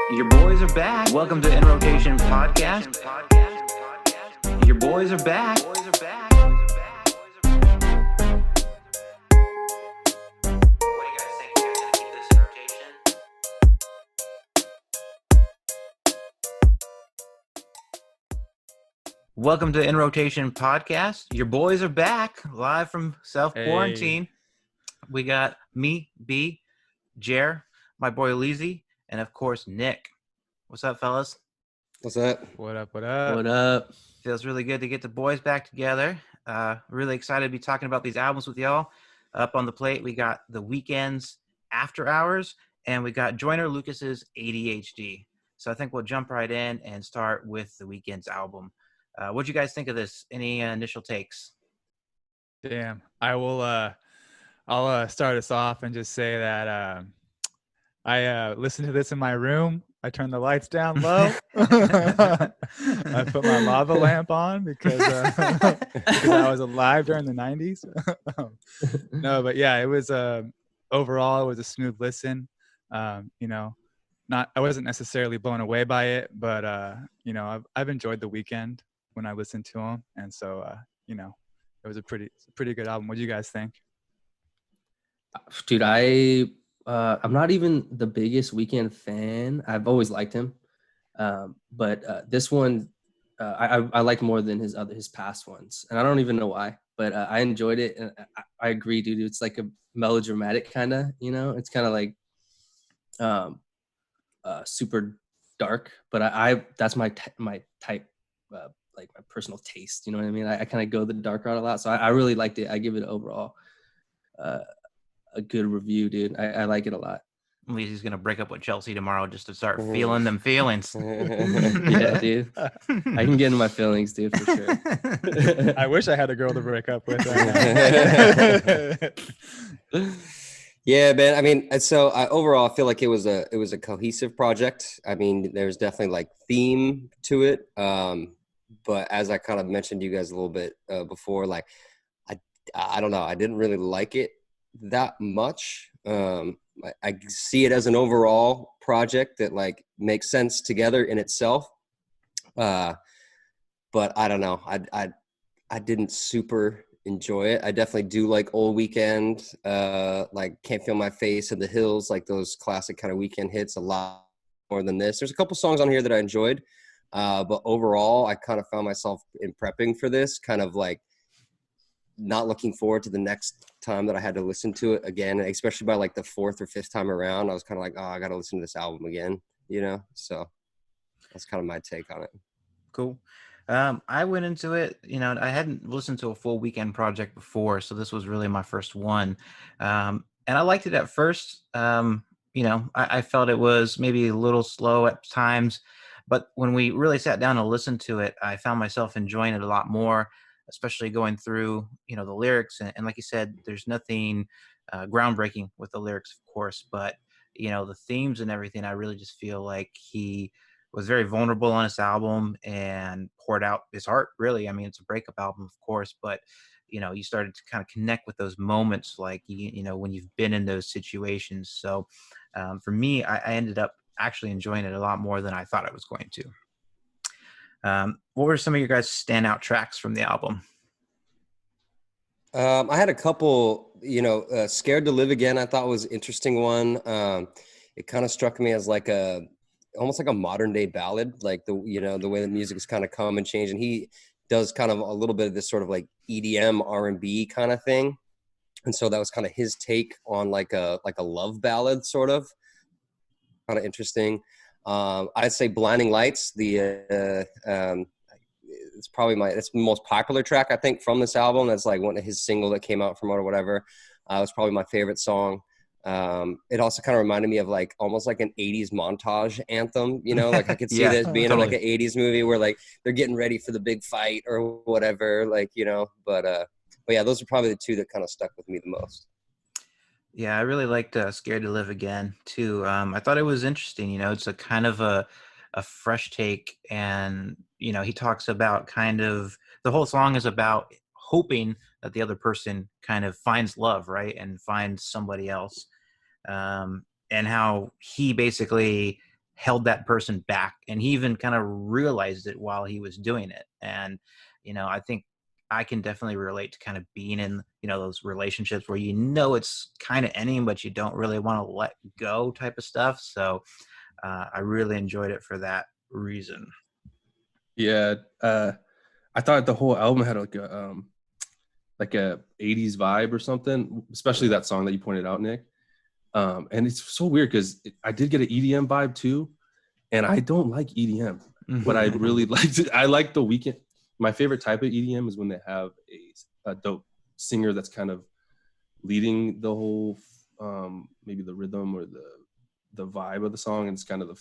Your boys are back. Welcome to In Rotation Podcast. Your boys are back. Welcome to In Rotation Podcast. Your boys are back, live from self-quarantine. Hey. We got me, B, Jer, my boy Leezy, and of course, Nick. What's up, fellas? What's that? What up? What up? What up? Feels really good to get the boys back together. Really excited to be talking about these albums with y'all. Up on the plate, we got the Weeknd's After Hours, and we got Joyner Lucas's ADHD. So I think we'll jump right in and start with the Weeknd's album. What'd you guys think of this? Any initial takes? Damn. I'll start us off and just say that I listened to this in my room. I turned the lights down low. I put my lava lamp on because I was alive during the 90s. No, but yeah, it was overall it was a smooth listen. I wasn't necessarily blown away by it, but I've enjoyed The Weeknd when I listened to him, and so it was a pretty good album. What do you guys think? Dude, I'm not even the biggest Weeknd fan. I've always liked him, but this one I like more than his past ones, and I don't even know why. But I enjoyed it, and I agree, dude. It's like a melodramatic kind of, It's kind of like super dark, but that's my type. Like my personal taste, you know what I mean? I kind of go the dark route a lot, so I really liked it. I give it overall a good review, dude. I like it a lot. Leezy's gonna break up with Chelsea tomorrow just to start feeling them feelings. Yeah, dude. I can get in my feelings, dude, for sure. I wish I had a girl to break up with. Yeah, man. I mean, so overall, I feel like it was a cohesive project. I mean, there's definitely like theme to it. But as I kind of mentioned to you guys a little bit before, like I don't know, I didn't really like it that much. I see it as an overall project that like makes sense together in itself. But I don't know, I didn't super enjoy it. I definitely do like Old Weekend, like Can't Feel My Face and The Hills, like those classic kind of Weekend hits a lot more than this. There's a couple songs on here that I enjoyed. But overall, I kind of found myself in prepping for this, kind of like not looking forward to the next time that I had to listen to it again, especially by like the fourth or fifth time around. I was kind of like, oh, I got to listen to this album again, So that's kind of my take on it. Cool. I went into it, I hadn't listened to a full Weeknd project before, so this was really my first one. And I liked it at first. I felt it was maybe a little slow at times. But when we really sat down and listened to it, I found myself enjoying it a lot more, especially going through, the lyrics. And like you said, there's nothing groundbreaking with the lyrics, of course, but, the themes and everything, I really just feel like he was very vulnerable on this album and poured out his heart, really. I mean, it's a breakup album, of course, but, you started to kind of connect with those moments, like, when you've been in those situations. So for me, I ended up actually enjoying it a lot more than I thought I was going to. What were some of your guys' standout tracks from the album? I had a couple, Scared to Live Again, I thought was an interesting one. It kind of struck me as like almost like a modern day ballad, like the way the music has kind of come and changed. And he does kind of a little bit of this sort of like EDM R&B kind of thing. And so that was kind of his take on like a love ballad, sort of. Kind of interesting. I'd say Blinding Lights, it's probably it's the most popular track, I think, from this album. That's like one of his single that came out from it or whatever. It was probably my favorite song. It also kind of reminded me of like almost like an 80s montage anthem, like I could see this being totally. In like an 80s movie where like they're getting ready for the big fight or whatever, like, but yeah, those are probably the two that kind of stuck with me the most. Yeah, I really liked Scared to Live Again, too. I thought it was interesting. It's a kind of a fresh take. And, he talks about kind of the whole song is about hoping that the other person kind of finds love, right? And finds somebody else. And how he basically held that person back, and he even kind of realized it while he was doing it. And I think I can definitely relate to kind of being in those relationships where it's kind of ending, but you don't really want to let go type of stuff. So I really enjoyed it for that reason. Yeah, I thought the whole album had like a 80s vibe or something, especially that song that you pointed out, Nick. And it's so weird because I did get an EDM vibe too, and I don't like EDM, but I really liked it. I like the Weeknd. My favorite type of EDM is when they have a dope singer that's kind of leading the whole, maybe the rhythm or the vibe of the song, and it's kind of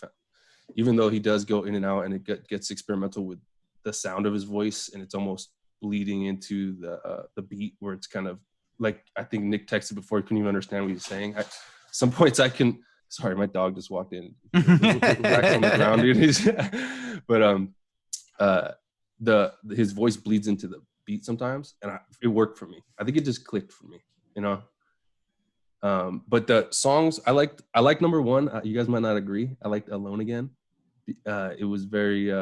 even though he does go in and out, and it gets experimental with the sound of his voice, and it's almost bleeding into the beat, where it's kind of like, I think Nick texted before, he couldn't even understand what he was saying. Some points I can. Sorry, my dog just walked in. Back on the ground, dude. But his voice bleeds into the beat sometimes, and it worked for me. I think it just clicked for me, But the songs I like number one. You guys might not agree. I liked "Alone Again." It was very,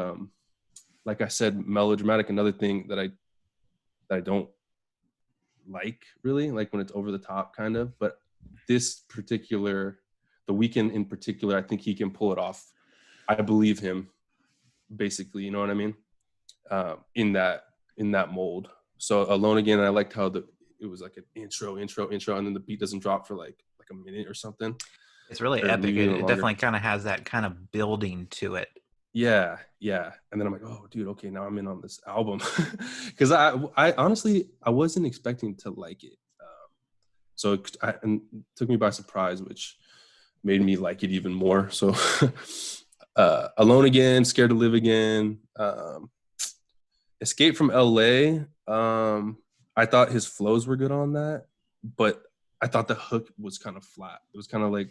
like I said, melodramatic. Another thing that I don't like really, like when it's over the top kind of. But this particular, the Weeknd in particular, I think he can pull it off. I believe him, basically. You know what I mean? In that mold. So "Alone Again," I liked how it was like an intro, and then the beat doesn't drop for like a minute or something. It's really epic. It definitely kind of has that kind of building to it. Yeah. And then I'm like, oh, dude, okay, now I'm in on this album. Because I honestly, I wasn't expecting to like it. So it took me by surprise, which made me like it even more. So "Alone Again," "Scared to Live Again," "Escape from LA." I thought his flows were good on that, but I thought the hook was kind of flat. It was kind of like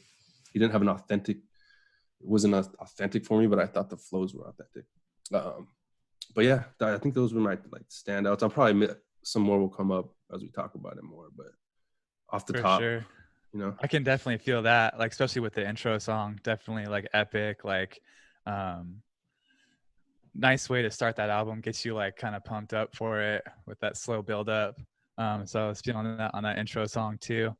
he didn't have an authentic. It wasn't authentic for me, but I thought the flows were authentic. But yeah, I think those were my standouts. I'll probably some more will come up as we talk about it more, but off the top, sure. I can definitely feel that, especially with the intro song, definitely epic, nice way to start that album, gets you kind of pumped up for it with that slow build up. So I was feeling that on that intro song too.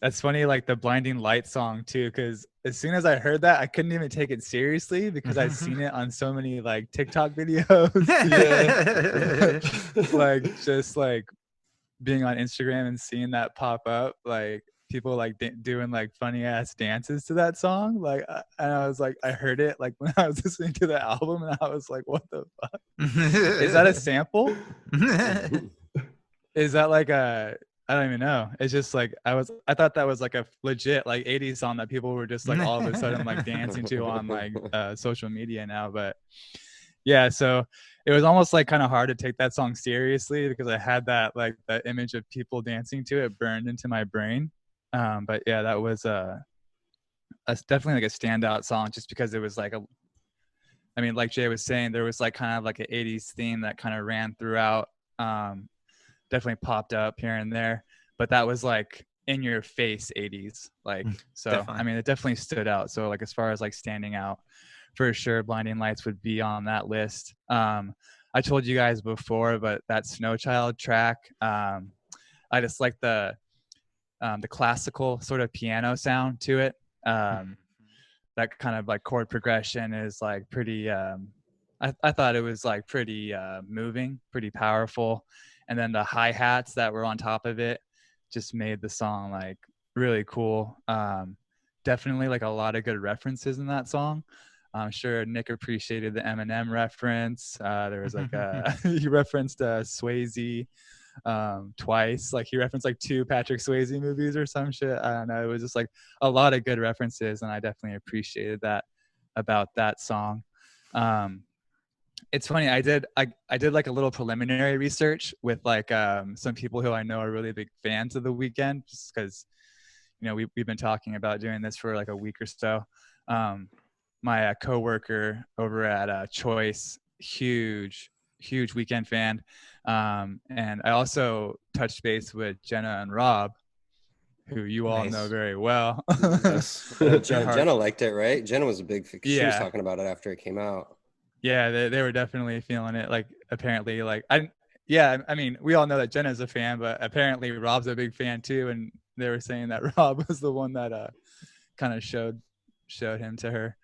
That's funny, the Blinding Light song too, because as soon as I heard that, I couldn't even take it seriously because I'd seen it on so many TikTok videos. Just being on Instagram and seeing that pop up, people doing funny ass dances to that song. And I was I heard it when I was listening to the album, and I was like, what the fuck? Is that a sample? Is that I don't even know. It's just I thought that was a legit 80s song that people were just all of a sudden dancing to on social media now. But yeah, so it was almost kind of hard to take that song seriously because I had that that image of people dancing to it burned into my brain. But yeah, that was definitely a standout song, just because it was like Jay was saying, there was kind of an 80s theme that kind of ran throughout. Definitely popped up here and there, but that was in your face 80s. So definitely. It definitely stood out. So as far as standing out, for sure, Blinding Lights would be on that list. I told you guys before, but that Snow Child track, I just like the classical sort of piano sound to it. That kind of chord progression is pretty, I thought it was pretty moving, pretty powerful. And then the hi-hats that were on top of it just made the song really cool. Definitely a lot of good references in that song. I'm sure Nick appreciated the Eminem reference. There was he referenced Swayze twice. He referenced 2 Patrick Swayze movies or some shit. I don't know. It was just a lot of good references, and I definitely appreciated that about that song. It's funny, I did a little preliminary research with some people who I know are really big fans of The Weeknd, just because we've been talking about doing this for a week or so. My coworker over at Choice, huge Weeknd fan, and I also touched base with Jenna and Rob, who you all know Nice. very well. Yes. Jenna liked it, right? Jenna was a big fan. She was Yeah. talking about it after it came out. Yeah, they were definitely feeling it. Like apparently, like I mean, we all know that Jenna's a fan, but apparently Rob's a big fan too, and they were saying that Rob was the one that kind of showed him to her.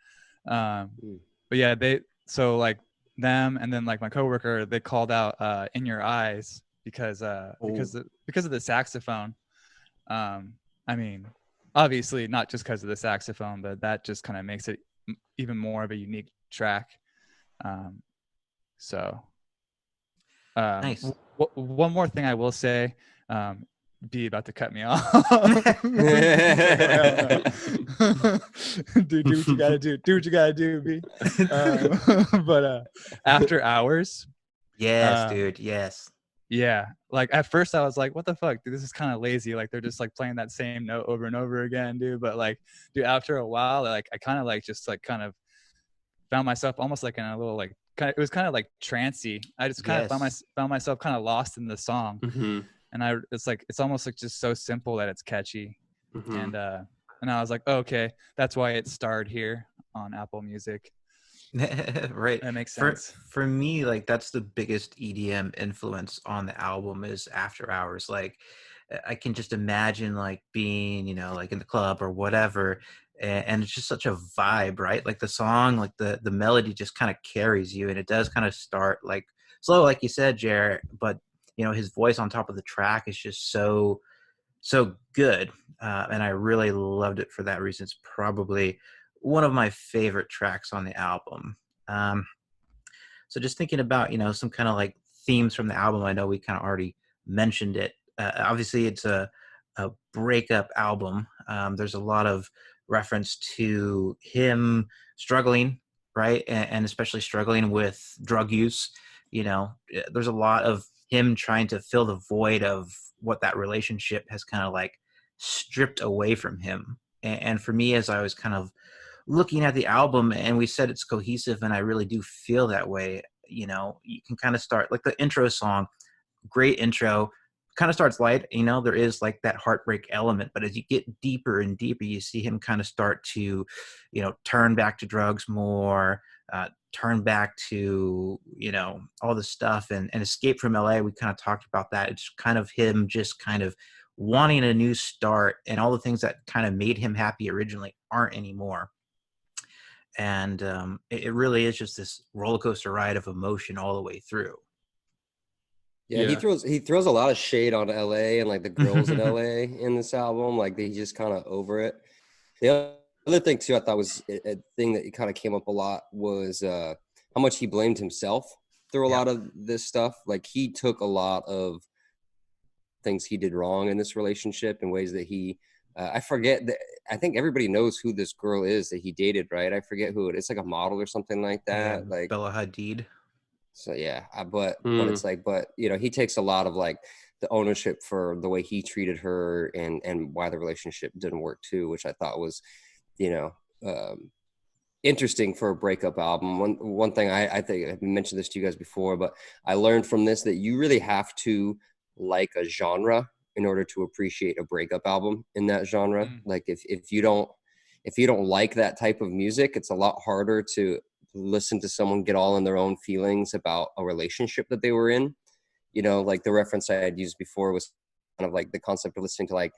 Mm. But yeah, so like them and then like my coworker, they called out "In Your Eyes" because because of the saxophone. I mean, obviously not just because of the saxophone, but that just kind of makes it even more of a unique track. So Nice. one more thing I will say, B about to cut me off. Dude, do what you gotta do. Do what you gotta do, B. But After Hours. Yes, dude. Yes. Yeah, like at first I was like, what the fuck, dude, this is kind of lazy. Like they're just like playing that same note over and over again, dude. But like, dude, after a while, like I kind of like just like kind of found myself almost like in a little like it was kind of like trancey. I just kind of Yes. found myself kind of lost in the song. Mhm. And it's almost like just so simple that it's catchy. Mhm. And I was like, oh, okay, that's why it starred here on Apple Music. Right. That makes For sense. for me, like that's the biggest EDM influence on the album is After Hours. Like I can just imagine like being, like in the club or whatever, and it's just such a vibe, right? Like the song, like the melody just kind of carries you, and it does kind of start like slow, like you said, Jared, but his voice on top of the track is just so good, and I really loved it for that reason. It's probably one of my favorite tracks on the album. Um, so just thinking about some kind of like themes from the album. I know we kind of already mentioned it. Obviously, it's a breakup album. There's a lot of reference to him struggling, right, and especially struggling with drug use. There's a lot of him trying to fill the void of what that relationship has kind of like stripped away from him. And for me, as I was kind of looking at the album, and we said it's cohesive, and I really do feel that way. You can kind of start like the intro song, great intro, kind of starts light. There is like that heartbreak element, but as you get deeper and deeper, you see him kind of start to turn back to drugs more, turn back to all this stuff, and Escape from LA. We kind of talked about that. It's kind of him just kind of wanting a new start, and all the things that kind of made him happy originally aren't anymore. And it really is just this roller coaster ride of emotion all the way through. Yeah, he Yeah. throws a lot of shade on LA and like the girls in LA in this album. Like they just kind of over it. The other thing too, I thought was a thing that kind of came up a lot was how much he blamed himself through a Yep. lot of this stuff. Like he took a lot of things he did wrong in this relationship in ways that he I forget that. I think everybody knows who this girl is that he dated, right? I forget who it is. It's like a model or something like Yeah, that. Like Bella Hadid. so yeah, but Mm. it's like, but he takes a lot of like the ownership for the way he treated her and why the relationship didn't work too, which I thought was, you know, um, interesting for a breakup album. One thing I think I've mentioned this to you guys before, but I learned from this that you really have to like a genre in order to appreciate a breakup album in that genre. Mm. Like if you don't like that type of music, it's a lot harder to listen to someone get all in their own feelings about a relationship that they were in. Like the reference I had used before was kind of like the concept of listening to like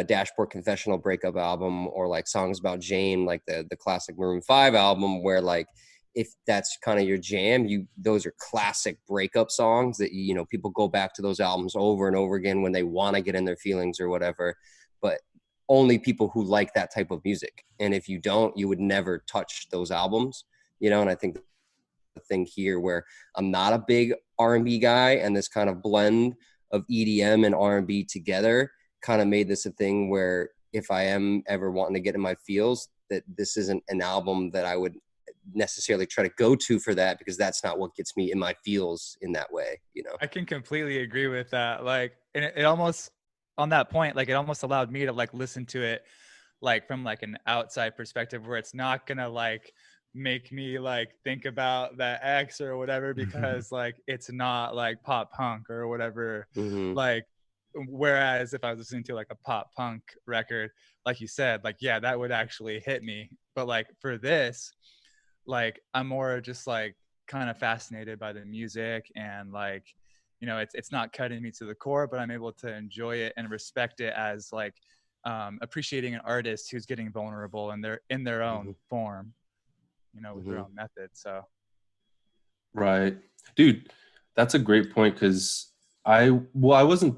Dashboard Confessional breakup album, or like Songs About Jane, like the classic Maroon 5 album, where like if that's kind of your jam, those are classic breakup songs that people go back to those albums over and over again when they want to get in their feelings or whatever. But only people who like that type of music, and if you don't, you would never touch those albums. And I think the thing here where I'm not a big R&B guy, and this kind of blend of EDM and R&B together kind of made this a thing where if I am ever wanting to get in my feels, that this isn't an album that I would necessarily try to go to for that, because that's not what gets me in my feels in that way. I can completely agree with that. Like, and it almost on that point, like it almost allowed me to like listen to it like from like an outside perspective, where it's not gonna like make me like think about that ex or whatever, because like it's not like pop punk or whatever. Mm-hmm. Like whereas if I was listening to like a pop punk record, like you said, like, yeah, that would actually hit me. But like for this, like I'm more just like kind of fascinated by the music, and like, you know, it's not cutting me to the core, but I'm able to enjoy it and respect it as like appreciating an artist who's getting vulnerable and they're in their own form, you know, with their own method. So Right. Dude, that's a great point, because I wasn't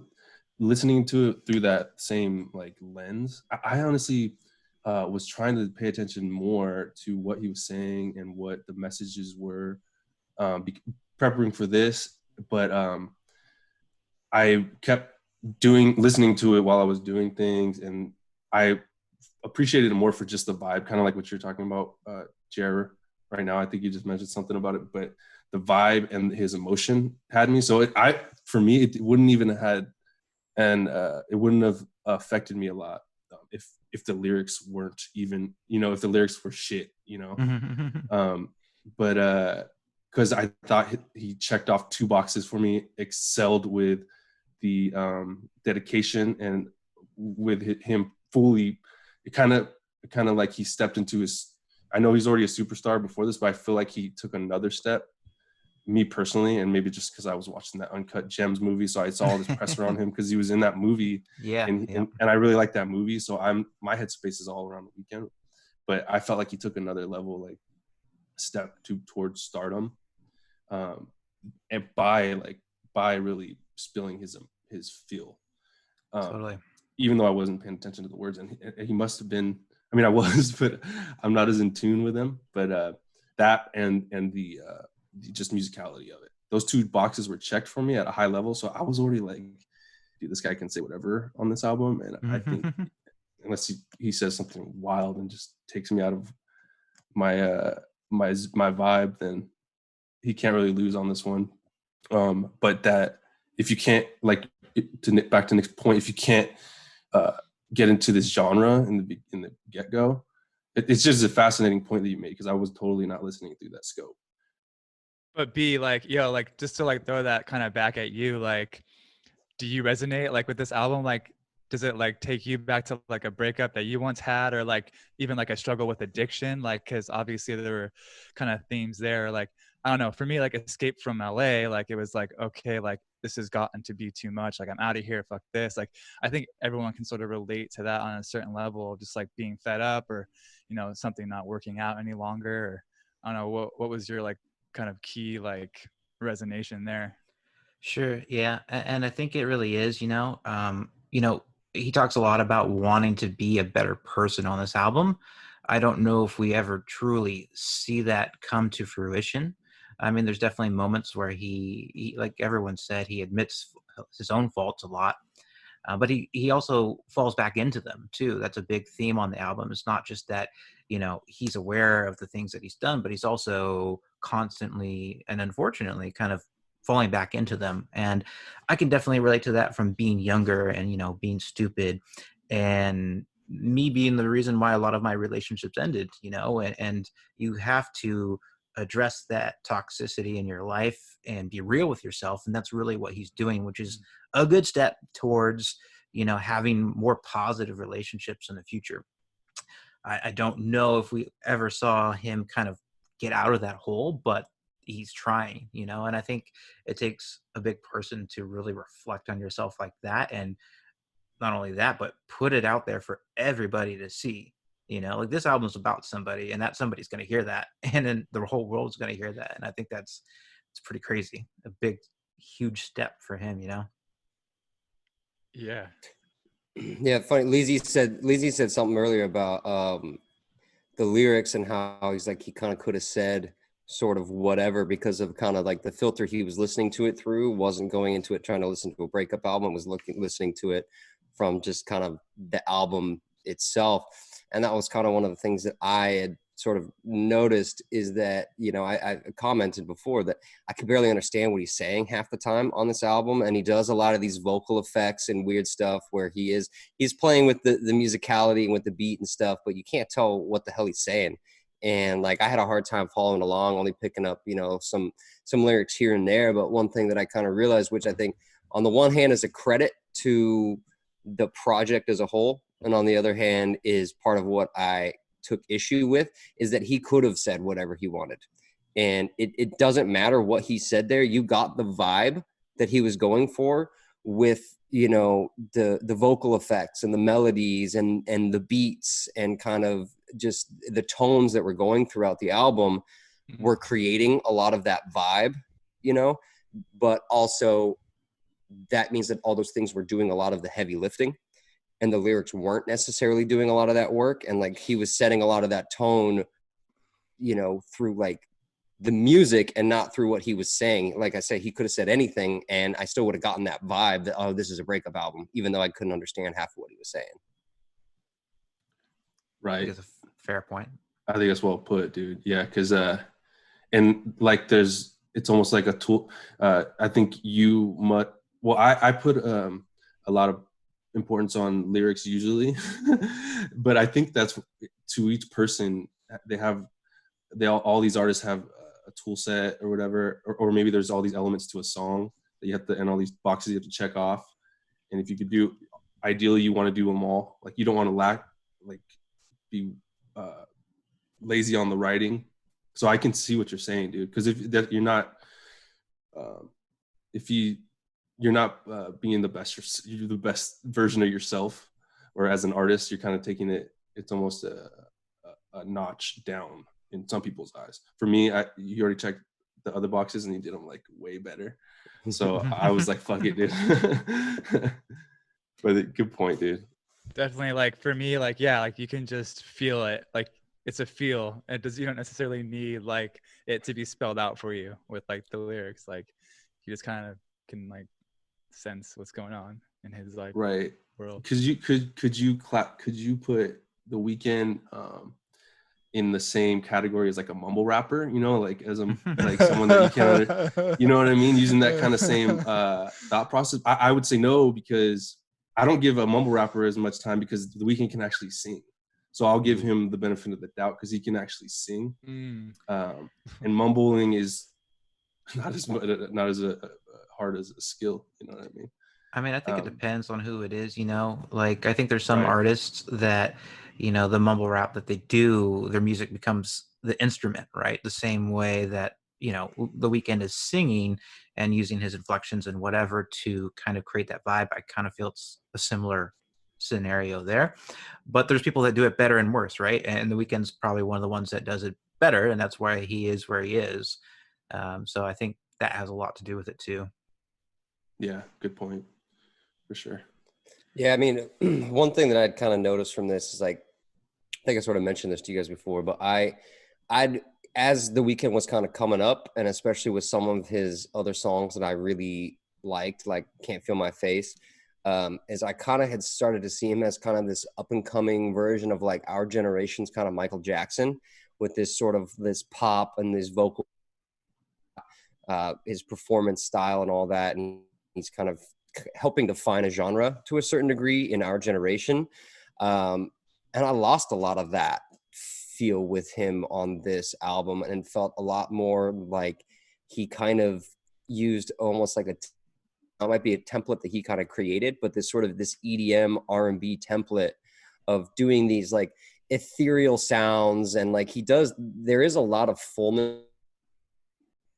listening to it through that same like lens. I honestly was trying to pay attention more to what he was saying and what the messages were, preparing for this. But I kept listening to it while I was doing things, and I appreciated it more for just the vibe, kind of like what you're talking about, Jer, right now. I think you just mentioned something about it, but the vibe and his emotion had me. So for me, it wouldn't even have had, and it wouldn't have affected me a lot if the lyrics weren't even, if the lyrics were shit, but because I thought he checked off 2 boxes for me, excelled with the dedication, and with him fully, it kind of like he stepped into his, I know he's already a superstar before this, but I feel like he took another step, me personally, and maybe just because I was watching that Uncut Gems movie, so I saw all this press around him because he was in that movie. And I really like that movie, so my headspace is all around the Weeknd. But I felt like he took another level, like step towards stardom, and by really spilling his feel. Totally. Even though I wasn't paying attention to the words, and he must have been. I mean, I was, but I'm not as in tune with him. But that and the just musicality of it. Those 2 boxes were checked for me at a high level, so I was already like, dude, this guy can say whatever on this album, and I think unless he says something wild and just takes me out of my my vibe, then he can't really lose on this one. But that if you can't, like, back to Nick's point, if you can't get into this genre in the get-go, it's just a fascinating point that you made, because I was totally not listening through that scope. but be like, yo, like just to like throw that kind of back at you, like, do you resonate like with this album? Like, does it like take you back to like a breakup that you once had, or like even like a struggle with addiction? Like, because obviously there were kind of themes there. Like, I don't know, for me, like Escape from LA, like it was like, okay, like this has gotten to be too much. Like, I'm out of here, fuck this. Like, I think everyone can sort of relate to that on a certain level, just like being fed up, or, you know, something not working out any longer. Or I don't know, what was your like kind of key like resonation there? Sure. Yeah. And I think it really is, he talks a lot about wanting to be a better person on this album. I don't know if we ever truly see that come to fruition. I mean, there's definitely moments where he like everyone said, he admits his own faults a lot. But he also falls back into them too. That's a big theme on the album. It's not just that, he's aware of the things that he's done, but he's also constantly and unfortunately kind of falling back into them. And I can definitely relate to that from being younger and, being stupid, and me being the reason why a lot of my relationships ended, and you have to address that toxicity in your life and be real with yourself. And that's really what he's doing, which is a good step towards, having more positive relationships in the future. I don't know if we ever saw him kind of get out of that hole, but he's trying, and I think it takes a big person to really reflect on yourself like that. And not only that, but put it out there for everybody to see. Like, this album's about somebody, and that somebody's going to hear that, and then the whole world's going to hear that. And I think it's pretty crazy, a big, huge step for him. Yeah. Yeah, funny. Lizzie said something earlier about the lyrics, and how he's like, he kind of could have said sort of whatever, because of kind of like the filter he was listening to it through, wasn't going into it trying to listen to a breakup album, was listening to it from just kind of the album itself. And that was kind of one of the things that I had sort of noticed, is that, I commented before that I could barely understand what he's saying half the time on this album. And he does a lot of these vocal effects and weird stuff where he's playing with the musicality and with the beat and stuff, but you can't tell what the hell he's saying. And like, I had a hard time following along, only picking up, some lyrics here and there. But one thing that I kind of realized, which I think on the one hand is a credit to the project as a whole. And on the other hand is part of what I took issue with is that he could have said whatever he wanted. And it doesn't matter what he said there. You got the vibe that he was going for with, you know, the vocal effects and the melodies and the beats and kind of just the tones that were going throughout the album were creating a lot of that vibe, you know, but also that means that all those things were doing a lot of the heavy lifting and the lyrics weren't necessarily doing a lot of that work. And like he was setting a lot of that tone, you know, through like the music and not through what he was saying. Like I said, he could have said anything and I still would have gotten that vibe that, oh, this is a breakup album, even though I couldn't understand half of what he was saying. I Right. think it's a fair point. I think that's well put, dude. Yeah, because and like it's almost like a tool. I think I put a lot of importance on lyrics usually, but I think that's to each person. All these artists have a tool set or whatever, or maybe there's all these elements to a song that you have to, and all these boxes you have to check off. And if you could do, ideally you want to do them all. Like you don't want to be lazy on the writing. So I can see what you're saying, dude. Because you're not being the best, you're the best version of yourself, or as an artist, you're kind of taking it's almost a notch down in some people's eyes. For me, you already checked the other boxes and you did them like way better. So I was like, fuck it, dude. But good point, dude. Definitely, like for me, like yeah, like you can just feel it. Like it's a feel. You don't necessarily need like it to be spelled out for you with like the lyrics. Like you just kind of can like sense what's going on in his like right world. Could you put The Weeknd in the same category as like a mumble rapper, you know, like as like someone that you can't, you know what I mean, using that kind of same thought process? I would say no, because I don't give a mumble rapper as much time, because The Weeknd can actually sing. So I'll give him the benefit of the doubt because he can actually sing. And mumbling is not as hard as a skill, you know what I mean? I mean, I think it depends on who it is, you know, like I think there's some Right. artists that, you know, the mumble rap that they do, their music becomes the instrument, right? The same way that, you know, The Weeknd is singing and using his inflections and whatever to kind of create that vibe. I kind of feel it's a similar scenario there, but there's people that do it better and worse, right? And The Weeknd's probably one of the ones that does it better, and that's why he is where he is. So I think that has a lot to do with it too. Yeah, good point. For sure. Yeah, I mean, one thing that I'd kind of noticed from this is like, I think I sort of mentioned this to you guys before, but I'd as The Weeknd was kind of coming up, and especially with some of his other songs that I really liked, like Can't Feel My Face, as I kind of had started to see him as kind of this up and coming version of like our generation's kind of Michael Jackson, with this sort of this pop and this vocal, his performance style and all that. And he's kind of helping define a genre to a certain degree in our generation. And I lost a lot of that feel with him on this album, and felt a lot more like he kind of used almost like it might be a template that he kind of created, but this sort of this EDM R&B template of doing these like ethereal sounds. And like there is a lot of fullness.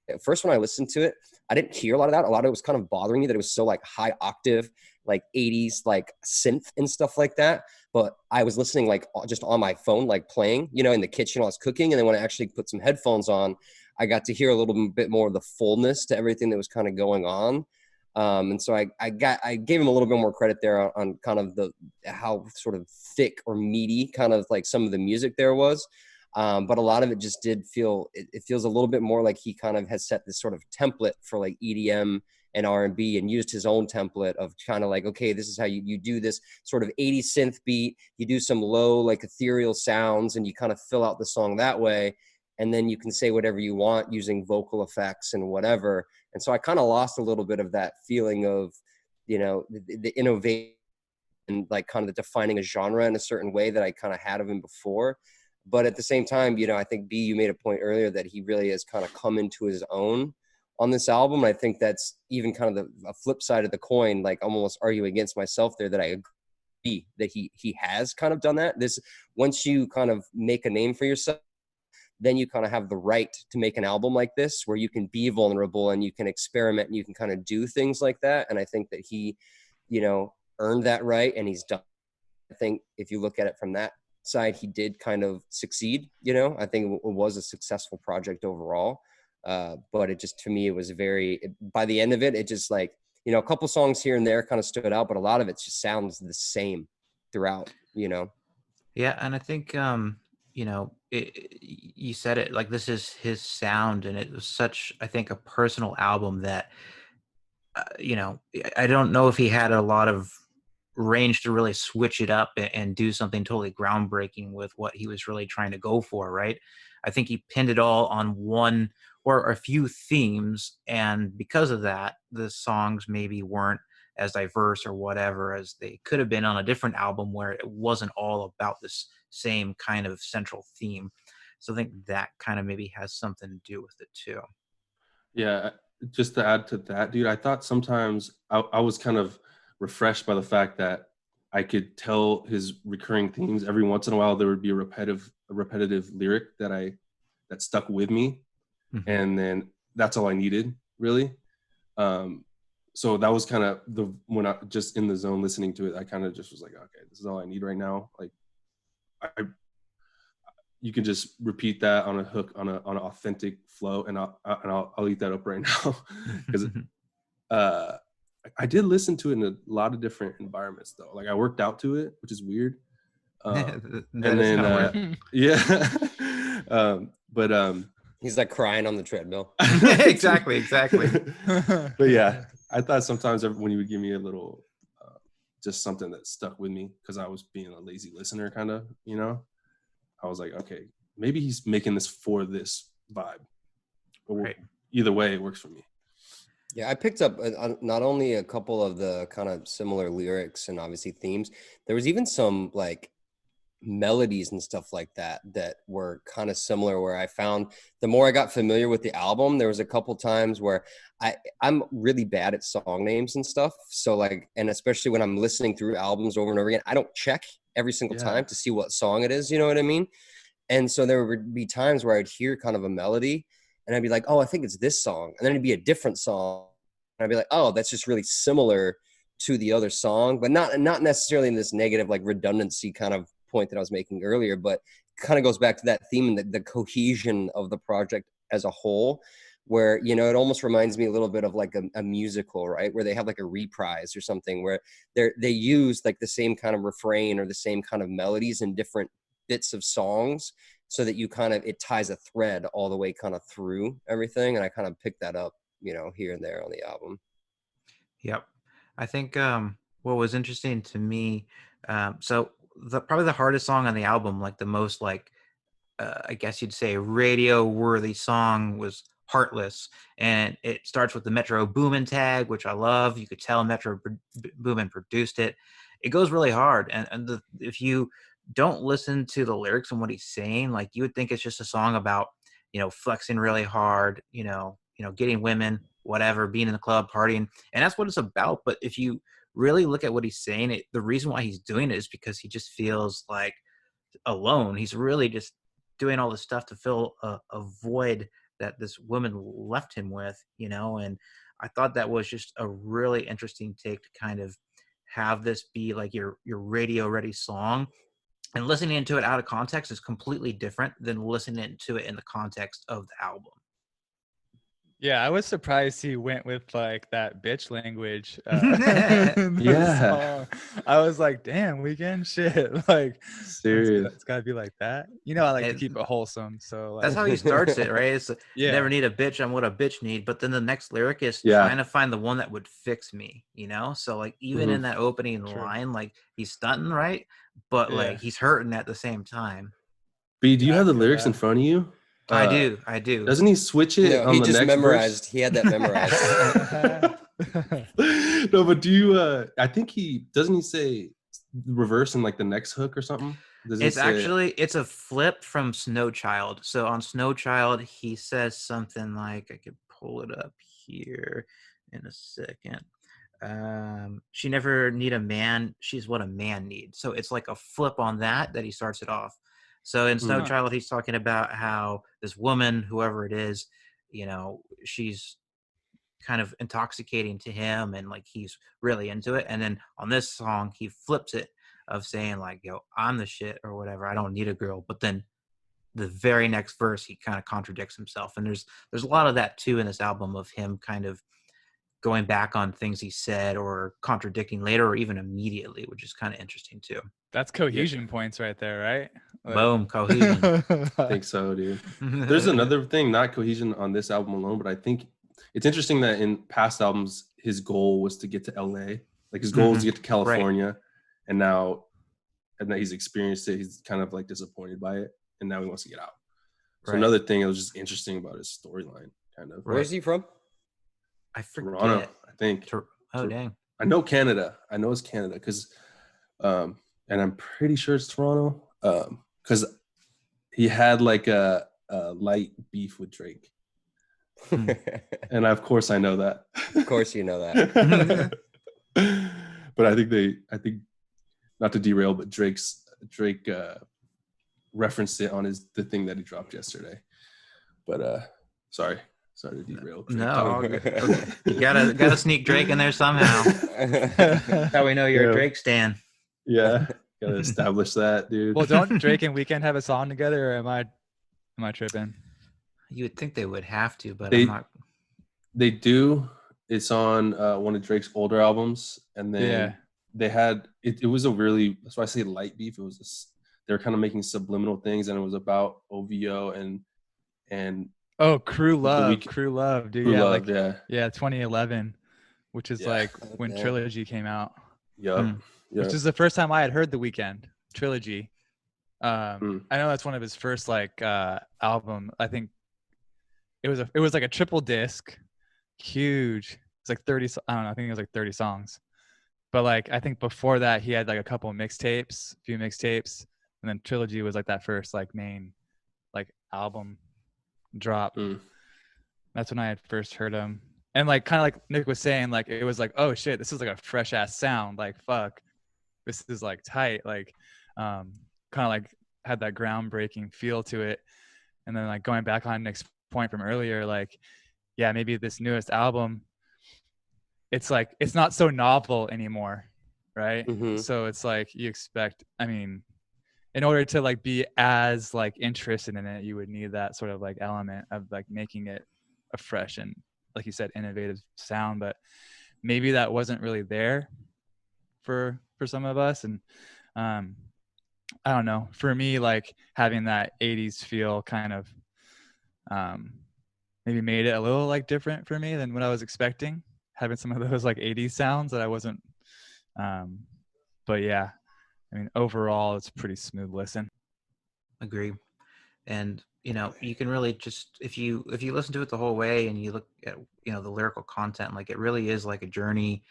At first, when I listened to it, I didn't hear a lot of that. A lot of it was kind of bothering me that it was so like high octave, like 80s, like synth and stuff like that. But I was listening like just on my phone, like playing, you know, in the kitchen while I was cooking. And then when I actually put some headphones on, I got to hear a little bit more of the fullness to everything that was kind of going on. And so I gave him a little bit more credit there on kind of how sort of thick or meaty kind of like some of the music there was. But a lot of it just did feel, it feels a little bit more like he kind of has set this sort of template for like EDM and R&B, and used his own template of kind of like, okay, this is how you do this sort of 80s synth beat. You do some low, like ethereal sounds, and you kind of fill out the song that way. And then you can say whatever you want using vocal effects and whatever. And so I kind of lost a little bit of that feeling of, you know, the innovation and like kind of the defining a genre in a certain way that I kind of had of him before. But at the same time, you know, I think B, you made a point earlier that he really has kind of come into his own on this album. I think that's even kind of a flip side of the coin. Like I'm almost arguing against myself there that I agree that he has kind of done that. This, once you kind of make a name for yourself, then you kind of have the right to make an album like this where you can be vulnerable and you can experiment and you can kind of do things like that. And I think that he, you know, earned that right, and he's done. I think if you look at it from that side, he did kind of succeed. You know, I think it was a successful project overall. But it just, to me, it was by the end of it, it just like, you know, a couple songs here and there kind of stood out, but a lot of it just sounds the same throughout, you know? Yeah. And I think, you know, you said it, like, this is his sound, and it was such, I think, a personal album that, you know, I don't know if he had a lot of range to really switch it up and do something totally groundbreaking with what he was really trying to go for, right? I think he pinned it all on one or a few themes, and because of that, the songs maybe weren't as diverse or whatever as they could have been on a different album where it wasn't all about this same kind of central theme. So I think that kind of maybe has something to do with it too. Yeah, just to add to that, dude, I thought sometimes I was kind of refreshed by the fact that I could tell his recurring themes. Every once in a while, there would be a repetitive lyric that stuck with me, Mhm. and then that's all I needed, really. So that was kind of when I just in the zone listening to it, I kind of just was like, okay, this is all I need right now. Like, you can just repeat that on a hook, on an authentic flow, and I'll eat that up right now, because I did listen to it in a lot of different environments though. Like I worked out to it, which is weird. That And is then kinda weird. yeah, but He's like crying on the treadmill. Exactly. But yeah, I thought sometimes when you would give me a little, just something that stuck with me because I was being a lazy listener, kind of, you know. I was like, okay, maybe he's making this for this vibe. But Right. either way, it works for me. Yeah, I picked up not only a couple of the kind of similar lyrics and obviously themes, there was even some like melodies and stuff like that were kind of similar, where I found the more I got familiar with the album, there was a couple times where I'm really bad at song names and stuff. So like, and especially when I'm listening through albums over and over again, I don't check every single time to see what song it is, you know what I mean? And so there would be times where I'd hear kind of a melody and I'd be like, oh, I think it's this song. And then it'd be a different song. And I'd be like, oh, that's just really similar to the other song, but not necessarily in this negative, like redundancy kind of point that I was making earlier, but kind of goes back to that theme and the cohesion of the project as a whole, where, you know, it almost reminds me a little bit of like a musical, right? Where they have like a reprise or something where they use like the same kind of refrain or the same kind of melodies in different bits of songs, so that you kind of, it ties a thread all the way kind of through everything. And I kind of picked that up, you know, here and there on the album. Yep. I think what was interesting to me, so probably the hardest song on the album, like the most like I guess you'd say radio worthy song, was Heartless, and it starts with the Metro Boomin tag, which I love. You could tell Metro Boomin produced it. It goes really hard, and if you don't listen to the lyrics and what he's saying, like, you would think it's just a song about, you know, flexing really hard, getting women, whatever, being in the club, partying, and that's what it's about. But if you really look at what he's saying, the reason why he's doing it is because he just feels like alone. He's really just doing all this stuff to fill a void that this woman left him with, and I thought that was just a really interesting take to kind of have this be like your radio ready song, and listening to it out of context is completely different than listening to it in the context of the album. Yeah, I was surprised he went with like that bitch language. In the Yeah. song. I was like, damn, Weeknd shit. Like, Serious. it's gotta be like that. You know, I like to And keep it wholesome. So that's like, how he starts it, right? It's yeah, never need a bitch, I'm what a bitch need. But then the next lyric is Yeah. trying to find the one that would fix me, So like even in that opening True. line, like he's stunting, right? But Yeah. like he's hurting at the same time. B, do you I have the feel lyrics in that. front of you? I do. Doesn't he switch it No, on he the just next memorized. verse? He had that memorized. No, but do you? I think he say reverse in like the next hook or something. Does he say? It's a flip from Snow Child. So on Snow Child, he says something like, I could pull it up here in a second. She never need a man. She's what a man needs. So it's like a flip on that he starts it off. So in Snow Huh. Child, he's talking about how this woman, whoever it is, she's kind of intoxicating to him, and like he's really into it. And then on this song, he flips it of saying like, yo, I'm the shit or whatever. I don't need a girl. But then the very next verse, he kind of contradicts himself. And there's a lot of that too in this album of him kind of going back on things he said or contradicting later or even immediately, which is kind of interesting too. That's cohesion points right there, right? Boom, cohesion. I think so, dude. There's another thing, not cohesion on this album alone, but I think it's interesting that in past albums, his goal was to get to LA. Like his goal was to get to California. And now, and that he's experienced it, he's kind of like disappointed by it. And now he wants to get out. So another thing that was just interesting about his storyline, kind of. Where's he from? I forget. Toronto, I think. Dang. I know Canada. I know it's Canada because, and I'm pretty sure it's Toronto because he had like a light beef with Drake. And of course I know that. Of course you know that. But I think not to derail, but Drake referenced it on the thing that he dropped yesterday. But sorry to derail. No, you gotta sneak Drake in there somehow. That's how we know you're a Drake stan. Yeah, gotta establish that, dude. Well, don't Drake and Weeknd have a song together, or am I tripping? You would think they would have to, but They- I'm not. They do. It's on one of Drake's older albums, and then they had it was a really, that's why I say light beef. It was this, they're kind of making subliminal things, and it was about OVO and Oh, Crew Love, dude. Crew Yeah, Love, like, yeah, 2011, which is like when Okay. Trilogy came out. Yep. Which is the first time I had heard the Weeknd Trilogy. I know that's one of his first like album. I think it was like a triple disc, huge. It's like 30. I don't know. I think it was like 30 songs. But like I think before that he had like a couple of few mixtapes, and then Trilogy was like that first like main like album drop. That's when I had first heard him. And like kind of like Nick was saying, like it was like, oh shit, this is like a fresh ass sound. Like fuck, this is like tight. Like kind of like had that groundbreaking feel to it. And then like going back on Nick's point from earlier, like yeah, maybe this newest album, it's like it's not so novel anymore, right? So it's like you expect, I mean, in order to like be as like interested in it, you would need that sort of like element of like making it a fresh and, like you said, innovative sound. But maybe that wasn't really there for some of us. And I don't know, for me, like having that 80s feel kind of maybe made it a little like different for me than what I was expecting, having some of those like 80s sounds that I wasn't but yeah, I mean, overall, it's a pretty smooth listen. Agree. And, you can really just, if you listen to it the whole way and you look at, the lyrical content, like it really is like a journey.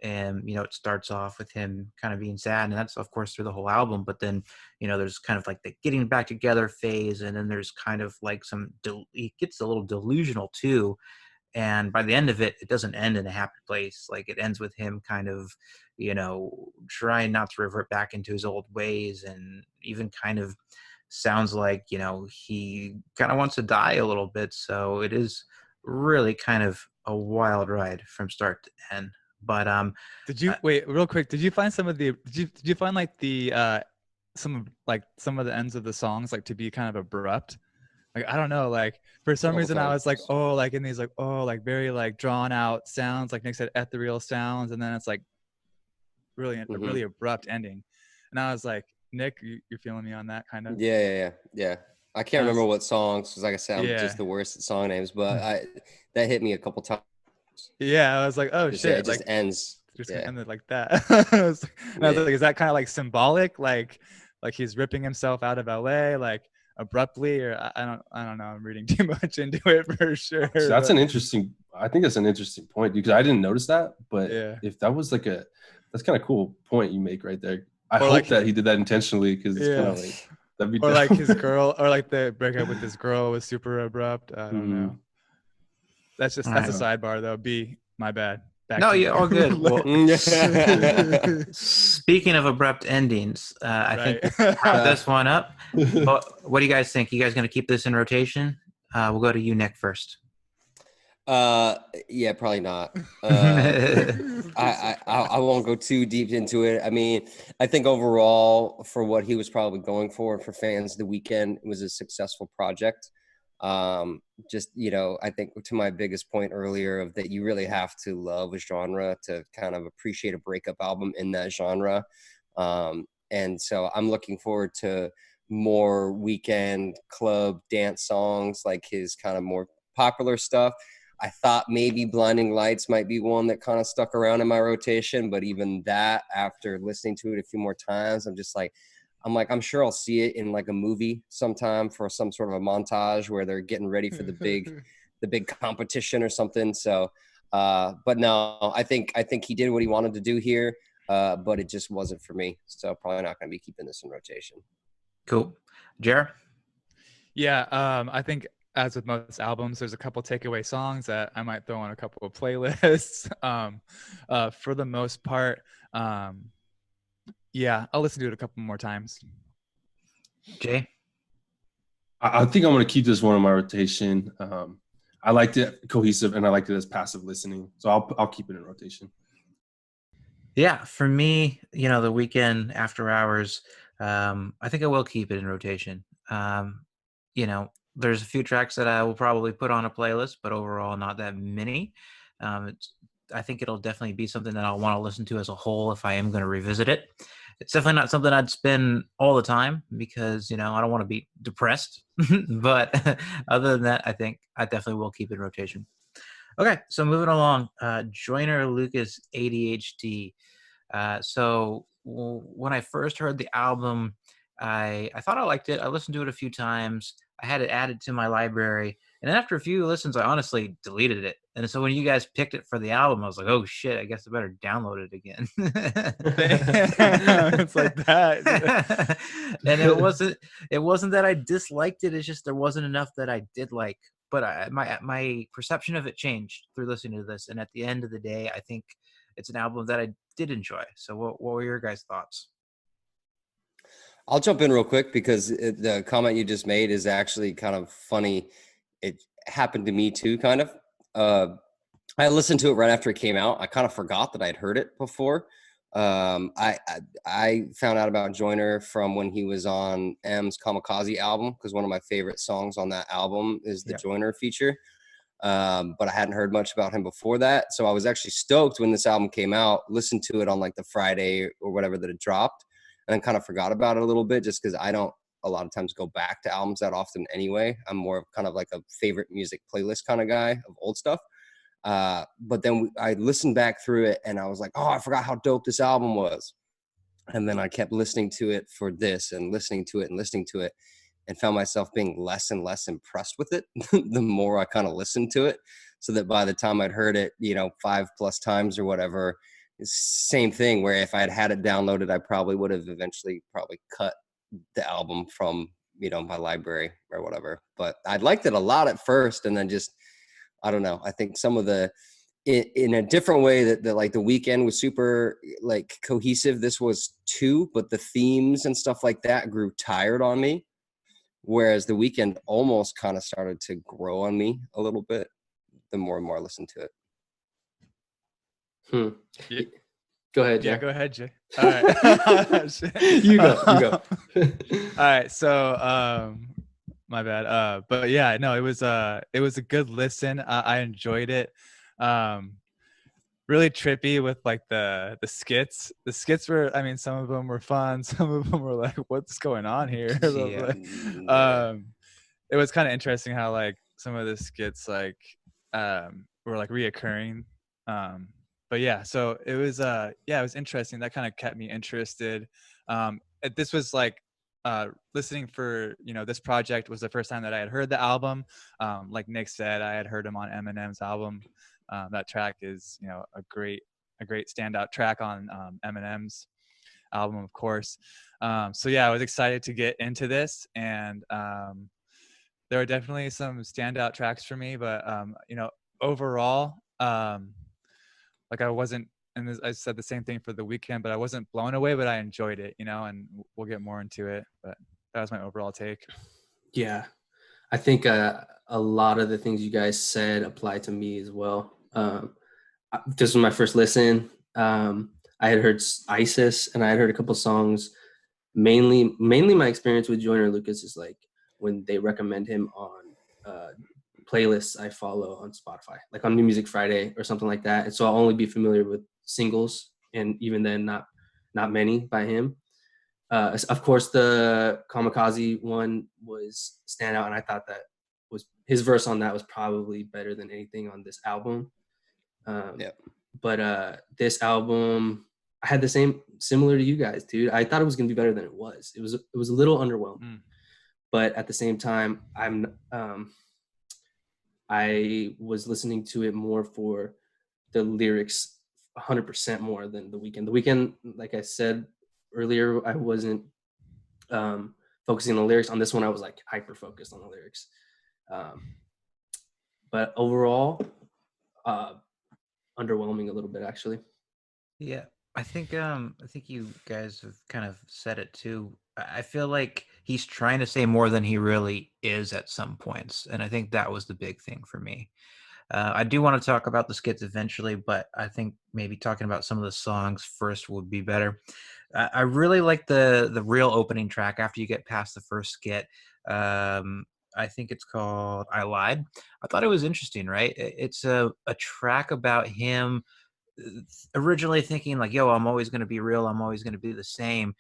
And, it starts off with him kind of being sad, and that's of course through the whole album. But then, there's kind of like the getting back together phase. And then there's kind of like it gets a little delusional too. And by the end of it, it doesn't end in a happy place. Like it ends with him kind of, trying not to revert back into his old ways, and even kind of sounds like, he kind of wants to die a little bit. So it is really kind of a wild ride from start to end. But did you wait real quick? Did you find did you find like the some of the ends of the songs like to be kind of abrupt? Like, I don't know, like for some reason I was like, oh, like in these like, oh, like very like drawn out sounds, like Nick said, ethereal sounds, and then it's like really a really abrupt ending. And I was like, Nick, you're feeling me on that kind of? Yeah. I can't remember what songs, because like I said, I'm just the worst at song names, but that hit me a couple times. Yeah, I was like, oh shit, it just ends. Just ended like that. I was like, is that kind of like symbolic? Like he's ripping himself out of LA, like abruptly, or I don't know. I'm reading too much into it for sure. So that's I think that's an interesting point, because I didn't notice that, but if that was like that's kind of cool point you make right there. I hope that he did that intentionally, because it's kind of like, that'd be or like his girl, or like the breakup with his girl was super abrupt. I don't know. That's a All right. sidebar though. B, my bad. Back No, to you're all good. Well, Right. speaking of abrupt endings, I think we'll wrap this one up. What do you guys think? You guys going to keep this in rotation? We'll go to you, Nick, first. Yeah, probably not. I won't go too deep into it. I mean, I think overall, for what he was probably going for, and for fans, The Weeknd was a successful project. Just, I think to my biggest point earlier of that you really have to love a genre to kind of appreciate a breakup album in that genre. And so I'm looking forward to more Weeknd club dance songs, like his kind of more popular stuff. I thought maybe Blinding Lights might be one that kind of stuck around in my rotation, but even that, after listening to it a few more times, I'm sure I'll see it in like a movie sometime for some sort of a montage where they're getting ready for the big competition or something. So, but no, I think he did what he wanted to do here, but it just wasn't for me. So probably not going to be keeping this in rotation. Cool. Jer? Yeah, I think as with most albums, there's a couple takeaway songs that I might throw on a couple of playlists. For the most part, yeah, I'll listen to it a couple more times. Jay? I think I'm going to keep this one on my rotation. I liked it cohesive, and I liked it as passive listening. So I'll keep it in rotation. Yeah, for me, The Weeknd, After Hours, I think I will keep it in rotation. There's a few tracks that I will probably put on a playlist, but overall not that many. I think it'll definitely be something that I'll want to listen to as a whole if I am going to revisit it. It's definitely not something I'd spin all the time because, I don't want to be depressed. But other than that, I think I definitely will keep it in rotation. Okay, so moving along, Joyner Lucas, ADHD. So when I first heard the album, I thought I liked it. I listened to it a few times. I had it added to my library. And then after a few listens, I honestly deleted it. And so when you guys picked it for the album, I was like, oh shit, I guess I better download it again. It's like that. And it wasn't that I disliked it. It's just there wasn't enough that I did like. But my perception of it changed through listening to this. And at the end of the day, I think it's an album that I did enjoy. So what were your guys' thoughts? I'll jump in real quick because the comment you just made is actually kind of funny. It happened to me too, kind of. I listened to it right after it came out. I kind of forgot that I'd heard it before. I found out about Joyner from when he was on M's Kamikaze album, because one of my favorite songs on that album is the Joyner feature. But I hadn't heard much about him before that. So I was actually stoked when this album came out, listened to it on like the Friday or whatever that it dropped, and then kind of forgot about it a little bit just because I don't a lot of times go back to albums that often anyway. I'm more of kind of like a favorite music playlist kind of guy of old stuff. But then I listened back through it and I was like, oh, I forgot how dope this album was. And then I kept listening to it for this and listening to it and listening to it, and found myself being less and less impressed with it the more I kind of listened to it. So that by the time I'd heard it, 5+ times or whatever, same thing where if I had it downloaded, I probably would have eventually cut the album from, my library or whatever. But I liked it a lot at first. And then just, I don't know. I think some of in a different way that like The Weeknd was super like cohesive. This was too, but the themes and stuff like that grew tired on me. Whereas The Weeknd almost kind of started to grow on me a little bit the more and more I listened to it. Yeah. Go ahead, Jay. Yeah, go ahead, Jay. All right. You go. All right. So, my bad. But yeah, no, it was a good listen. I enjoyed it. Really trippy with like the skits. The skits were, I mean, some of them were fun. Some of them were like, what's going on here? It was kind of interesting how like some of the skits like were like reoccurring. But yeah, so it was it was interesting. That kind of kept me interested. This was like listening for this project was the first time that I had heard the album. Like Nick said, I had heard him on Eminem's album. That track is a great standout track on Eminem's album, of course. So yeah, I was excited to get into this, and there were definitely some standout tracks for me, but overall, like I wasn't, and I said the same thing for the Weeknd, but I wasn't blown away, but I enjoyed it, you know, and we'll get more into it. But that was my overall take. Yeah, I think a lot of the things you guys said apply to me as well. This was my first listen. I had heard ISIS, and I had heard a couple songs. Mainly my experience with Joyner Lucas is like when they recommend him on playlists I follow on Spotify, like on New Music Friday or something like that. And so I'll only be familiar with singles, and even then, not many by him. Of course, the Kamikaze one was standout, and I thought that was his verse on that was probably better than anything on this album. Yeah. But this album, I had the similar to you guys, dude. I thought it was gonna be better than it was. It was a little underwhelming, but at the same time, I was listening to it more for the lyrics 100% more than the Weeknd. The Weeknd, like I said earlier, I wasn't focusing on the lyrics. On this one, I was like hyper focused on the lyrics. But overall, underwhelming a little bit, actually. Yeah, I think you guys have kind of said it too. I feel like he's trying to say more than he really is at some points, and I think that was the big thing for me. I do want to talk about the skits eventually, but I think maybe talking about some of the songs first would be better. I really like the real opening track after you get past the first skit. I think it's called "I Lied." I thought it was interesting, right? It's a track about him originally thinking like, yo, I'm always going to be real, I'm always going to be the same,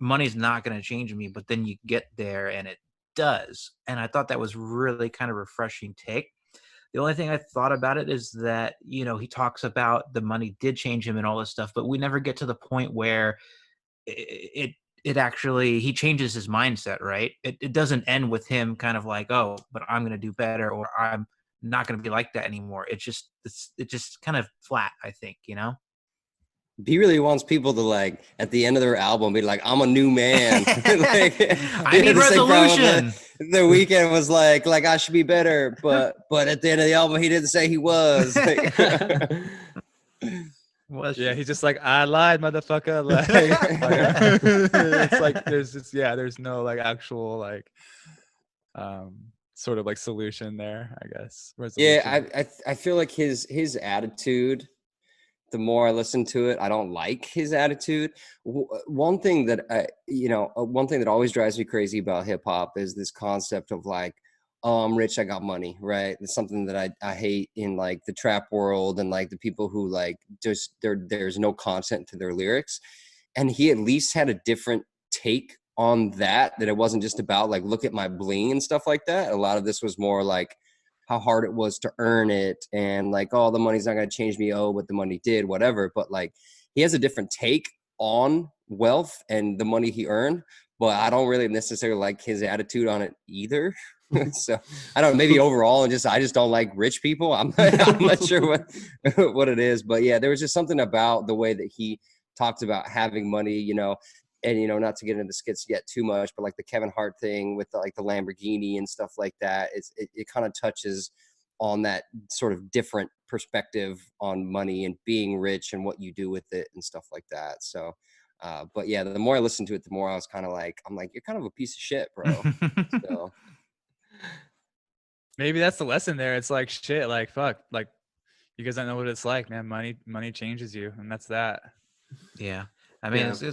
money's not going to change me, but then you get there and it does. And I thought that was really kind of refreshing take. The only thing I thought about it is that, you know, he talks about the money did change him and all this stuff, but we never get to the point where it it actually he changes his mindset, right? It doesn't end with him kind of like, oh, but I'm going to do better, or I'm not going to be like that anymore. It's just kind of flat, I think, you know. He really wants people to like at the end of their album be like, "I'm a new man." Like, I need the same problem resolution. the Weeknd was like I should be better, but at the end of the album, he didn't say he was. Like, Was Yeah, she? he's just like, I lied, motherfucker. Like, it's like there's no like actual like sort of like solution there, I guess. Resolution. yeah, I feel like his attitude. The more I listen to it, I don't like his attitude. One thing that one thing that always drives me crazy about hip hop is this concept of like, oh, I'm rich, I got money, right? It's something that I hate in like the trap world and like the people who like just there's no content to their lyrics. And he at least had a different take on that it wasn't just about like, look at my bling and stuff like that. A lot of this was more like how hard it was to earn it and like, oh, the money's not going to change me, oh, but the money did, whatever. But like he has a different take on wealth and the money he earned, but I don't really necessarily like his attitude on it either. So I don't know, maybe overall and I just don't like rich people. I'm not sure what it is, but yeah, there was just something about the way that he talked about having money, you know. And, you know, not to get into the skits yet too much, but like the Kevin Hart thing with the Lamborghini and stuff like that, it kind of touches on that sort of different perspective on money and being rich and what you do with it and stuff like that. So, but yeah, the more I listened to it, the more I was kind of like, I'm like, you're kind of a piece of shit, bro. So Maybe that's the lesson there. It's like shit, like fuck, like you guys don't know what it's like, man. Money changes you, and that's that. Yeah. I mean, Yeah.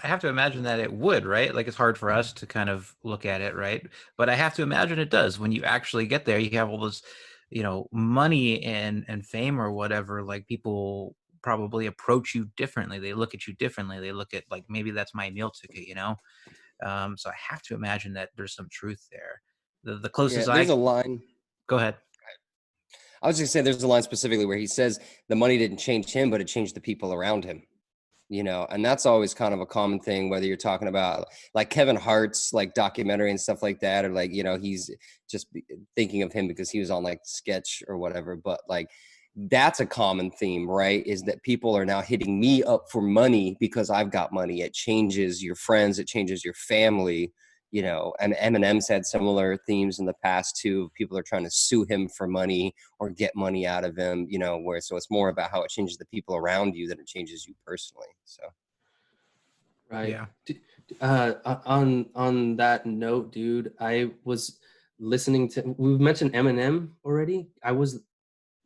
I have to imagine that it would, right? Like it's hard for us to kind of look at it, right? But I have to imagine it does. When you actually get there, you have all this, you know, money and fame or whatever. Like people probably approach you differently. They look at you differently. They look at like maybe that's my meal ticket, you know. So I have to imagine that there's some truth there. The yeah, closest there's I a line. go ahead. I was just saying there's a line specifically where he says the money didn't change him, but it changed the people around him. You know, and that's always kind of a common thing, whether you're talking about like Kevin Hart's like documentary and stuff like that, or like, you know, he's just thinking of him because he was on like Sketch or whatever. But like, that's a common theme, right? Is that people are now hitting me up for money because I've got money. It changes your friends, it changes your family, you know, and Eminem's had similar themes in the past too. People are trying to sue him for money or get money out of him, you know, where so it's more about how it changes the people around you than it changes you personally. So Right. Yeah. On that note, dude, I was listening to. We've mentioned Eminem already. I was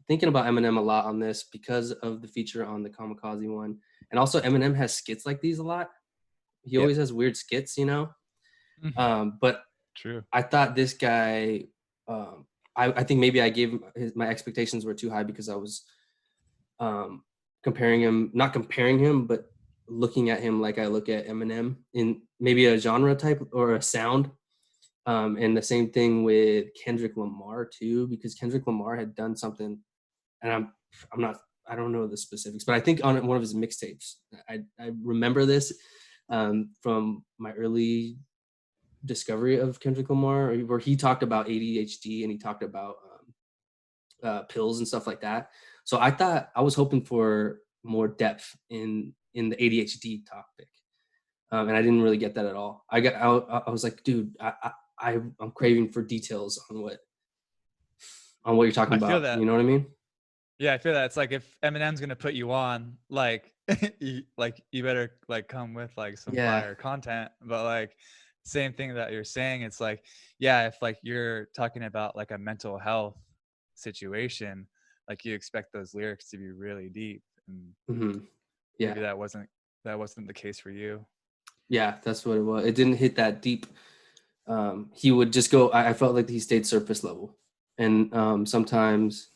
thinking about Eminem a lot on this because of the feature on the Kamikaze one, and also Eminem has skits like these a lot. He Yep. always has weird skits, you know. But True. I thought this guy. I think maybe I gave my expectations were too high because I was comparing him, not comparing him, but looking at him like I look at Eminem in maybe a genre type or a sound. And the same thing with Kendrick Lamar too, because Kendrick Lamar had done something, and I don't know the specifics, but I think on one of his mixtapes, I remember this from my early discovery of Kendrick Lamar, where he talked about ADHD and he talked about pills and stuff like that. So I was hoping for more depth in the ADHD topic, and I didn't really get that at all. I was like, dude, I'm craving for details on what you're talking I feel about. that. You know what I mean? Yeah, I feel that. It's like if Eminem's gonna put you on, like, you better like come with like some Yeah. fire content. But like, same thing that you're saying. It's like, yeah, if like you're talking about like a mental health situation, like you expect those lyrics to be really deep, and Mm-hmm. Yeah. maybe that wasn't the case for you. Yeah, that's what it was. It didn't hit that deep. He would just go. I felt like he stayed surface level, and sometimes,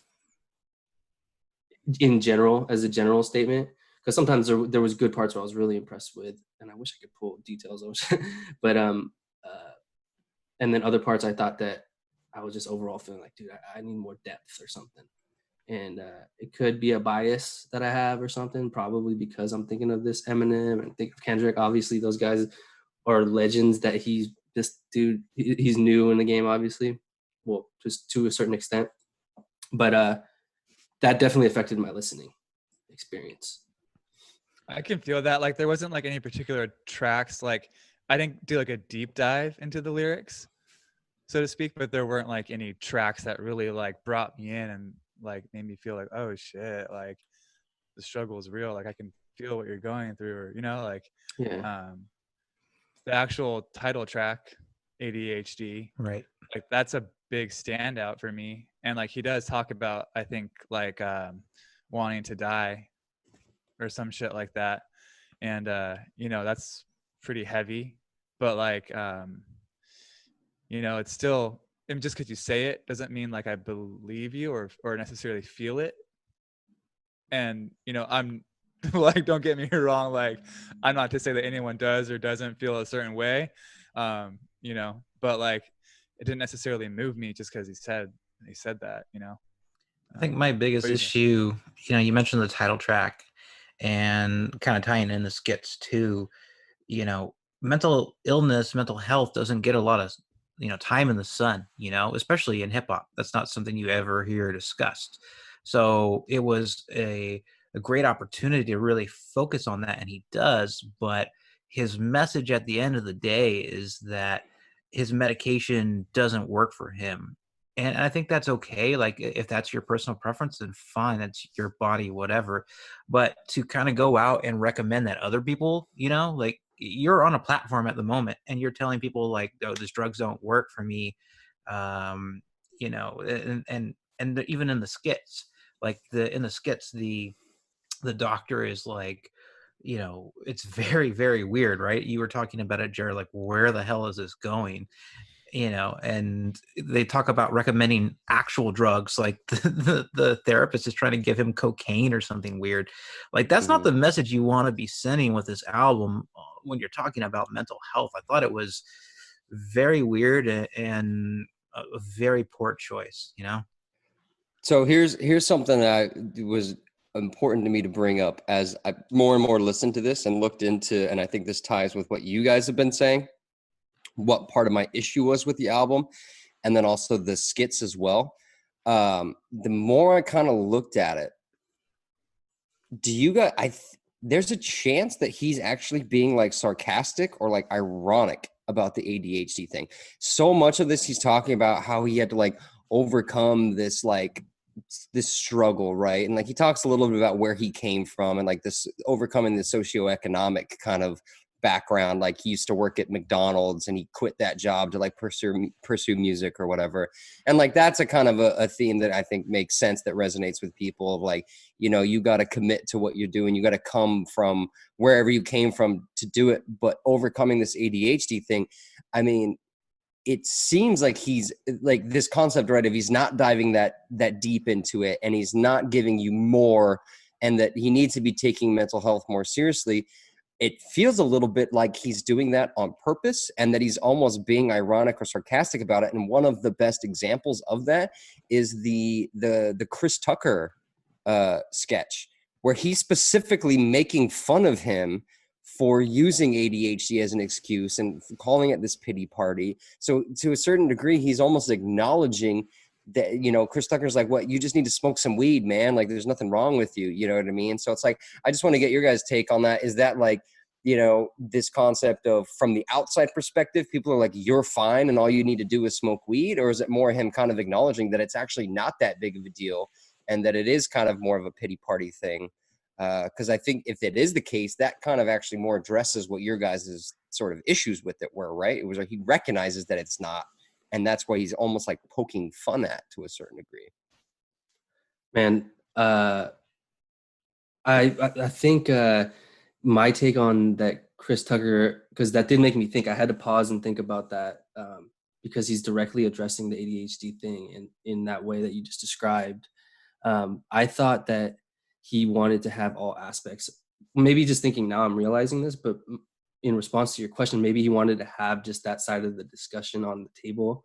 in general, as a general statement, because sometimes there was good parts where I was really impressed with, and I wish I could pull details. But and then other parts I thought that I was just overall feeling like, dude, I need more depth or something. And it could be a bias that I have or something, probably because I'm thinking of this Eminem and think of Kendrick. Obviously, those guys are legends. That this dude, he's new in the game, obviously, well, just to a certain extent. But that definitely affected my listening experience. I can feel that. Like there wasn't like any particular tracks. Like I didn't do like a deep dive into the lyrics, so to speak, but there weren't like any tracks that really like brought me in and like made me feel like, oh shit, like the struggle is real. Like I can feel what you're going through, or like Yeah. the actual title track, ADHD, Right. like that's a big standout for me. And like he does talk about, I think, like wanting to die or some shit like that. And that's pretty heavy, but like it's still, I mean, just because you say it doesn't mean like I believe you or necessarily feel it. And I'm like, don't get me wrong, like I'm not to say that anyone does or doesn't feel a certain way, but like it didn't necessarily move me just because he said that. I think my biggest issue, you mentioned the title track and kind of tying in the skits too. Mental illness, mental health doesn't get a lot of time in the sun, especially in hip hop. That's not something you ever hear discussed. So it was a great opportunity to really focus on that, and he does. But his message at the end of the day is that his medication doesn't work for him, and I think that's okay. Like if that's your personal preference, then fine, that's your body, whatever. But to kind of go out and recommend that other people, like you're on a platform at the moment and you're telling people like, oh, these drugs don't work for me. um and even in the skits, like in the skits, the doctor is like, it's very, very weird, right? You were talking about it, Jared, like where the hell is this going? And they talk about recommending actual drugs, like the therapist is trying to give him cocaine or something weird. Like that's not the message you want to be sending with this album when you're talking about mental health. I thought it was very weird and a very poor choice. So here's something that was important to me to bring up as I more and more listened to this and looked into, and I think this ties with what you guys have been saying, what part of my issue was with the album, and then also the skits as well. The more I kind of looked at it, there's a chance that he's actually being like sarcastic or like ironic about the ADHD thing. So much of this, he's talking about how he had to like overcome this struggle, right? And like he talks a little bit about where he came from and like this overcoming the socioeconomic kind of background. Like he used to work at McDonald's and he quit that job to like pursue music or whatever. And like that's a kind of a theme that I think makes sense, that resonates with people of like, you know, you got to commit to what you're doing. You got to come from wherever you came from to do it. But overcoming this ADHD thing, I mean, it seems like he's like this concept, right? If he's not diving that deep into it and he's not giving you more, and that he needs to be taking mental health more seriously, it feels a little bit like he's doing that on purpose and that he's almost being ironic or sarcastic about it. And one of the best examples of that is the Chris Tucker sketch, where he's specifically making fun of him for using ADHD as an excuse and calling it this pity party. So to a certain degree, he's almost acknowledging that, you know, Chris Tucker's like, what, you just need to smoke some weed, man. Like there's nothing wrong with you. You know what I mean? So it's like, I just want to get your guys' take on that. Is that like, you know, this concept of from the outside perspective, people are like, you're fine and all you need to do is smoke weed? Or is it more him kind of acknowledging that it's actually not that big of a deal and that it is kind of more of a pity party thing? Because I think if it is the case, that kind of actually more addresses what your guys' sort of issues with it were, right? It was like he recognizes that it's not, and that's why he's almost like poking fun at to a certain degree. Man, I think my take on that Chris Tucker, because that did make me think. I had to pause and think about that because he's directly addressing the ADHD thing in that way that you just described. I thought that he wanted to have all aspects. Maybe just thinking now I'm realizing this, but in response to your question, maybe he wanted to have just that side of the discussion on the table.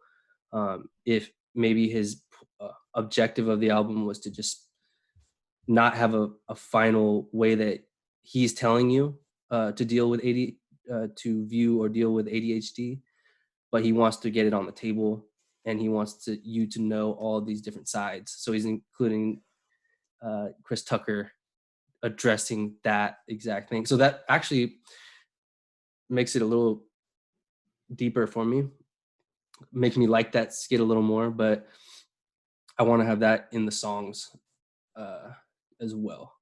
If maybe his objective of the album was to just not have a final way that he's telling you to deal with to view or deal with ADHD, but he wants to get it on the table and he wants you to know all these different sides. So he's including Chris Tucker addressing that exact thing. So that actually makes it a little deeper for me, makes me like that skit a little more, but I want to have that in the songs as well.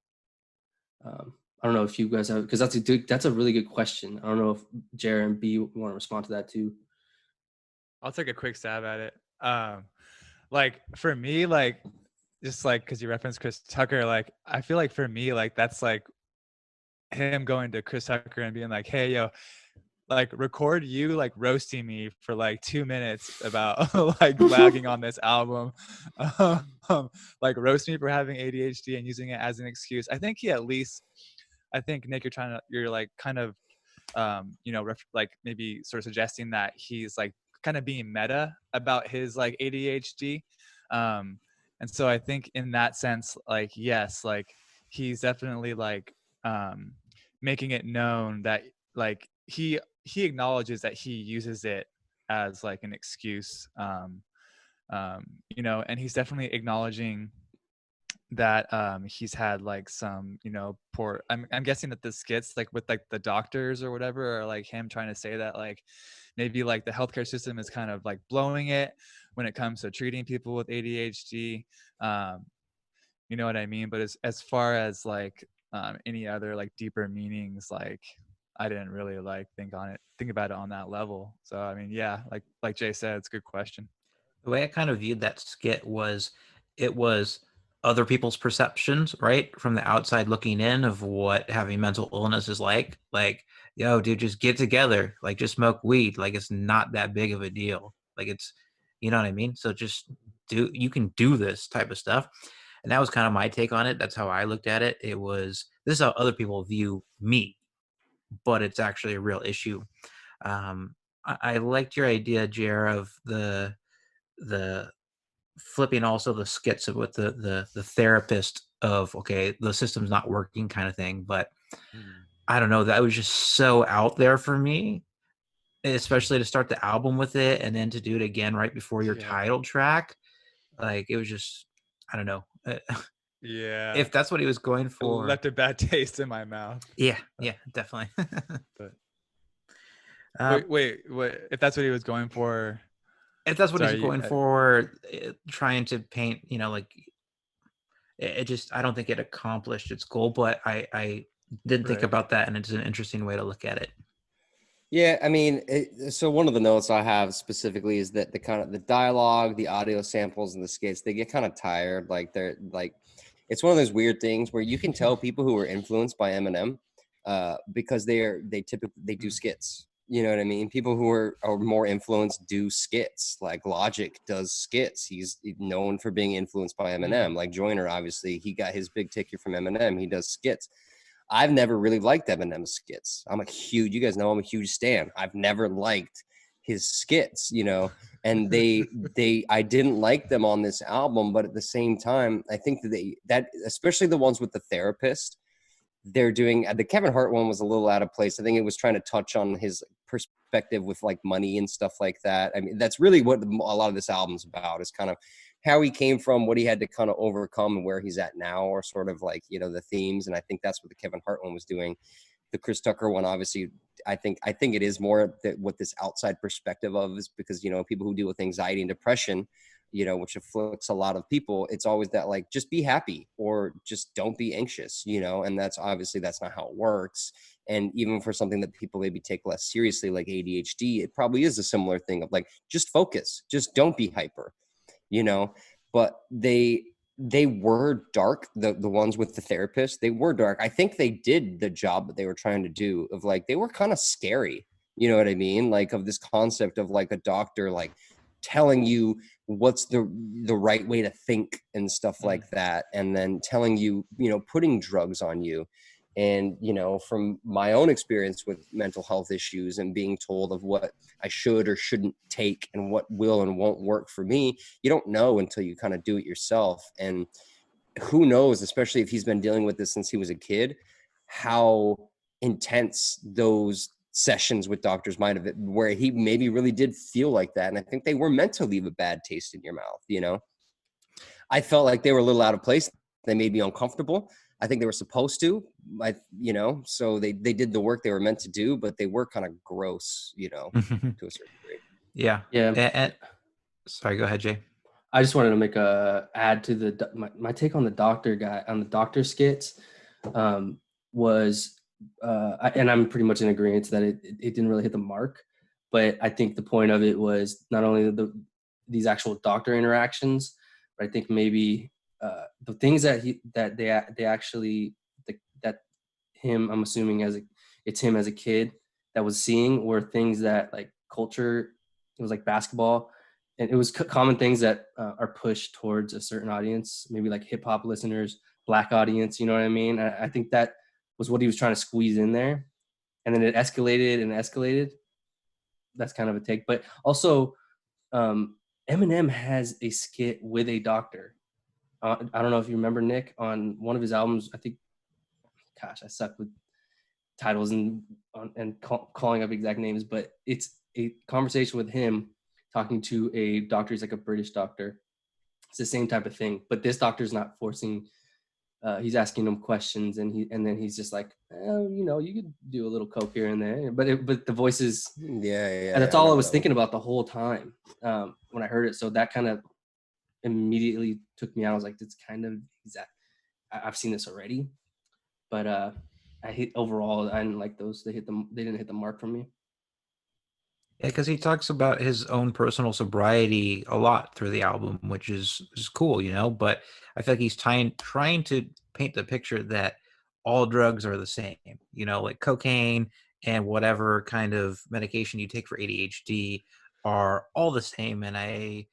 I don't know if you guys have, because that's a really good question. I don't know if Jared and B want to respond to that too. I'll take a quick stab at it. Like for me, like just like because you referenced Chris Tucker, like I feel like for me, like that's like him going to Chris Tucker and being like, hey, yo, like record you like roasting me for like 2 minutes about like lagging on this album, like roast me for having ADHD and using it as an excuse. I think I think Nick, you're like kind of you know, like maybe sort of suggesting that he's like kind of being meta about his like ADHD. And so I think in that sense, like, yes, like he's definitely like making it known that like he acknowledges that he uses it as like an excuse, you know, and he's definitely acknowledging that he's had like some, you know, poor, I'm guessing that the skits like with like the doctors or whatever are like him trying to say that like maybe like the healthcare system is kind of like blowing it when it comes to treating people with ADHD. You know what I mean? But as far as like any other like deeper meanings, like I didn't really like think about it on that level. So I mean, yeah, like Jay said, it's a good question. The way I kind of viewed that skit was it was other people's perceptions, right? From the outside looking in of what having mental illness is like. Like, yo, dude, just get together. Like, just smoke weed. Like, it's not that big of a deal. Like, it's, you know what I mean? So just you can do this type of stuff. And that was kind of my take on it. That's how I looked at it. This is how other people view me, but it's actually a real issue. I liked your idea, Jer, of the flipping also the skits with the therapist of, okay, the system's not working kind of thing. But I don't know, that was just so out there for me, especially to start the album with it and then to do it again right before your title track. Like it was just, I don't know. Yeah, If that's what he was going it for. left a bad taste in my mouth. Yeah, definitely. But Uh, Wait. If that's what he was going for, if that's what he's sorry. going for, trying to paint, like it just, I don't think it accomplished its goal, but I did think Right. about that, and it's an interesting way to look at it. Yeah, I mean, so one of the notes I have specifically is that the kind of the dialogue, the audio samples, and the skits, they get kind of tired. Like they're like, it's one of those weird things where you can tell people who are influenced by Eminem, because they typically they do skits. You know what I mean? People who are more influenced do skits. Like Logic does skits. He's known for being influenced by Eminem. Like Joyner, obviously, he got his big ticket from Eminem. He does skits. I've never really liked Eminem's skits. You guys know I'm a huge stan. I've never liked his skits, and I didn't like them on this album, but at the same time, I think that especially the ones with the therapist, they're doing the Kevin Hart one was a little out of place. I think it was trying to touch on his perspective with like money and stuff like that. I mean, that's really what a lot of this album's about, is kind of how he came from, what he had to kind of overcome, and where he's at now, or sort of like, the themes. And I think that's what the Kevin Hart one was doing. The Chris Tucker one, obviously, I think it is more that what this outside perspective of is, because, people who deal with anxiety and depression, which afflicts a lot of people, it's always that like, just be happy or just don't be anxious, and that's not how it works. And even for something that people maybe take less seriously, like ADHD, it probably is a similar thing of like, just focus, just don't be hyper, but they were dark. The ones with the therapist, they were dark. I think they did the job that they were trying to do, of like, they were kind of scary. You know what I mean? Like, of this concept of like a doctor, like telling you what's the right way to think and stuff like that. And then telling you, putting drugs on you. And, from my own experience with mental health issues and being told of what I should or shouldn't take and what will and won't work for me, you don't know until you kind of do it yourself. And who knows, especially if he's been dealing with this since he was a kid, how intense those sessions with doctors might have been, where he maybe really did feel like that. And I think they were meant to leave a bad taste in your mouth. I felt like they were a little out of place. They made me uncomfortable. I think they were supposed to, so they did the work they were meant to do, but they were kind of gross, to a certain degree. Yeah. Yeah. And sorry, go ahead, Jay. I just wanted to make a add to my take on the doctor skits, was, and I'm pretty much in agreement that it didn't really hit the mark, but I think the point of it was not only these actual doctor interactions, but I think maybe the things that they actually, that him, I'm assuming it's him as a kid that was seeing, were things that like culture, it was like basketball, and it was common things that are pushed towards a certain audience, maybe like hip hop listeners, Black audience, you know what I mean? I think that was what he was trying to squeeze in there, and then it escalated and escalated. That's kind of a take, but also Eminem has a skit with a doctor. I don't know if you remember, Nick, on one of his albums. I think, gosh, I suck with titles and calling up exact names, but it's a conversation with him talking to a doctor. He's like a British doctor. It's the same type of thing, but this doctor's not forcing. He's asking him questions, and then he's just like, you could do a little coke here and there, but the voices, Yeah. and that's all I was thinking about the whole time when I heard it. So that kind of immediately took me out. I was like, it's kind of exact. I've seen this already, but I hate overall. I didn't like those. They didn't hit the mark for me. Yeah, because he talks about his own personal sobriety a lot through the album, which is cool, But I feel like he's trying to paint the picture that all drugs are the same, like cocaine and whatever kind of medication you take for ADHD are all the same. And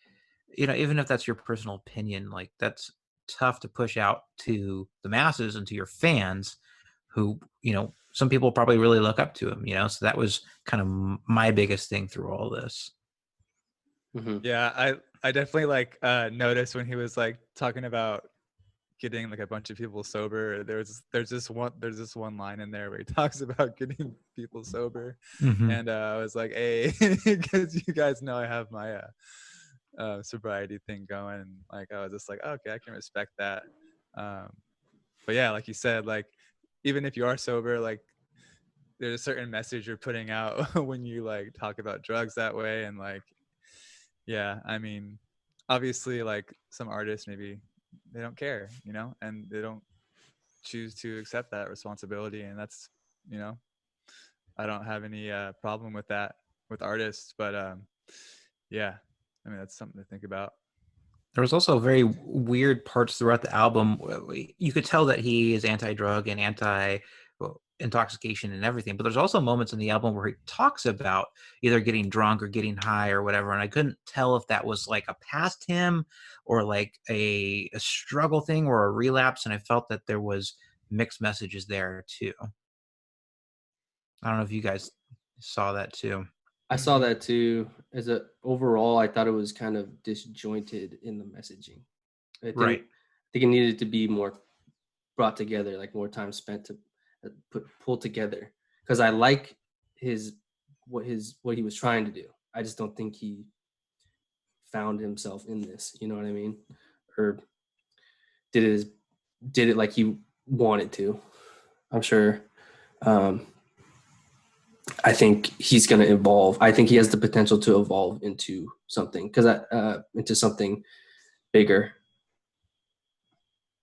even if that's your personal opinion, like that's tough to push out to the masses and to your fans who, some people probably really look up to him, so that was kind of my biggest thing through all this. Mm-hmm. Yeah, I definitely like noticed when he was like talking about getting like a bunch of people sober. There's this one line in there where he talks about getting people sober, and I was like, hey, because you guys know I have my sobriety thing going, and like I was just like, okay, I can respect that. But yeah, like you said, like even if you are sober, like there's a certain message you're putting out when you like talk about drugs that way. And like, yeah, I mean, obviously like some artists, maybe they don't care, you know, and they don't choose to accept that responsibility. And that's, you know, I don't have any problem with that with artists, but yeah, I mean, that's something to think about. There was also very weird parts throughout the album. You could tell that he is anti-drug and anti well, intoxication and everything, but there's also moments in the album where he talks about either getting drunk or getting high or whatever, and I couldn't tell if that was like a past him or like a struggle thing or a relapse, and I felt that there was mixed messages there too. I don't know if you guys saw that too. I saw that too. As a overall, I thought it was kind of disjointed in the messaging. Right. I think it needed to be more brought together, like more time spent to pull together. Because I like what he was trying to do. I just don't think he found himself in this. You know what I mean? Or did it like he wanted to. I'm sure. I think he's going to evolve. I think he has the potential to evolve into something into something bigger.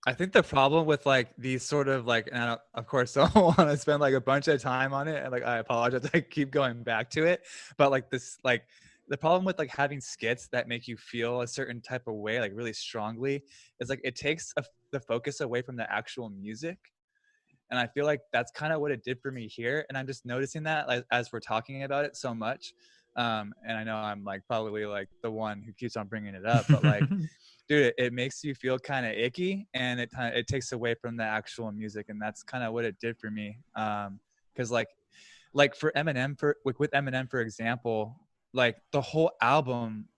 I think the problem with like these sort of like, and I don't, of course, don't want to spend like a bunch of time on it. And like, I apologize. I keep going back to it, but like this, like the problem with like having skits that make you feel a certain type of way, like really strongly, is like it takes the focus away from the actual music. And I feel like that's kind of what it did for me here. And I'm just noticing that like, as we're talking about it so much. And I know I'm like probably like the one who keeps on bringing it up, but like, dude, it makes you feel kind of icky, and it takes away from the actual music. And that's kind of what it did for me. Cause like for Eminem, with Eminem, for example, like the whole album,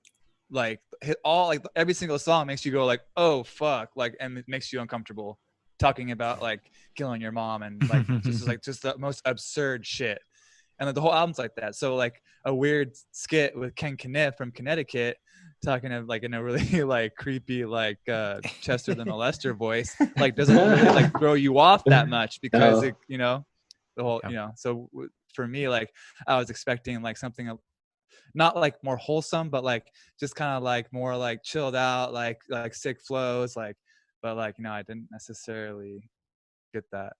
like all like every single song makes you go like, oh fuck, like, and it makes you uncomfortable, talking about like killing your mom and like just the most absurd shit. And like, the whole album's like that. So like a weird skit with Ken Kniff from Connecticut talking of like in a really like creepy like Chester the Molester voice like doesn't really like throw you off that much because it, you know, the whole, you know. So for me, like I was expecting like something not like more wholesome, but like just kind of like more like chilled out, like sick flows, like, but like, you know, I didn't necessarily get that.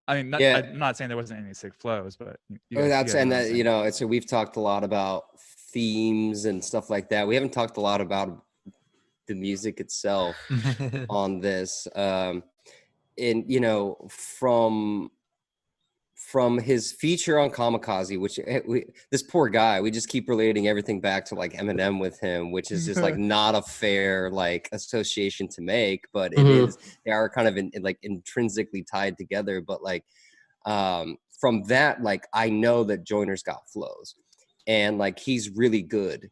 I mean, Yeah. I'm not saying there wasn't any sick flows, but That's and that, you know, it's we've talked a lot about themes and stuff like that. We haven't talked a lot about the music itself on this. And you know, from his feature on Kamikaze, which this poor guy, we just keep relating everything back to like Eminem with him, which is just like not a fair like association to make, but it is. They are kind of like intrinsically tied together. But like from that, like I know that Joyner's got flows, and like he's really good.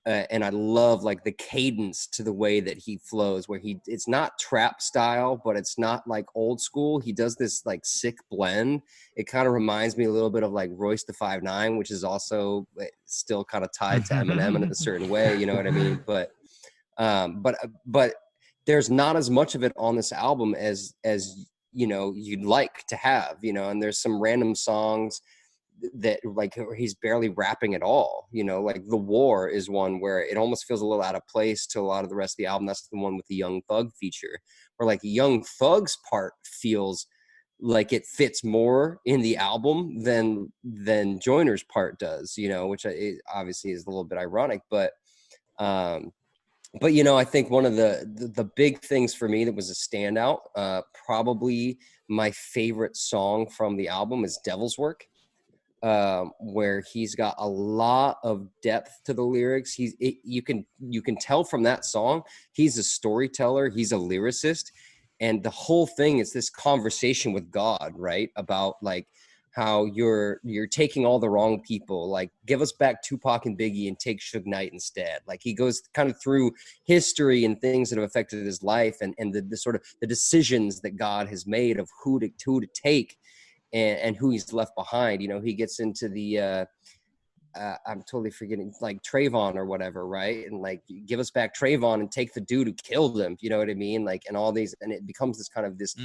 And I love like the cadence to the way that he flows, where it's not trap style, but it's not like old school. He does this like sick blend. It kind of reminds me a little bit of like Royce the 5'9", which is also still kind of tied to Eminem in a certain way. You know what I mean? But there's not as much of it on this album as you know you'd like to have. You know, and there's some random songs that like he's barely rapping at all, you know, like The War is one where it almost feels a little out of place to a lot of the rest of the album. That's the one with the Young Thug feature, where like Young Thug's part feels like it fits more in the album than Joyner's part does, you know, which obviously is a little bit ironic, but you know, I think one of the big things for me that was a standout, probably my favorite song from the album is Devil's Work. Where he's got a lot of depth to the lyrics. You can tell from that song, he's a storyteller, he's a lyricist, and the whole thing is this conversation with God, right? About like how you're taking all the wrong people, like give us back Tupac and Biggie and take Suge Knight instead. Like he goes kind of through history and things that have affected his life and the sort of the decisions that God has made of who to take and who he's left behind. You know, he gets into the I'm totally forgetting, like Trayvon or whatever, right? And like give us back Trayvon and take the dude who killed him, you know what I mean? Like, and all these, and it becomes this kind of this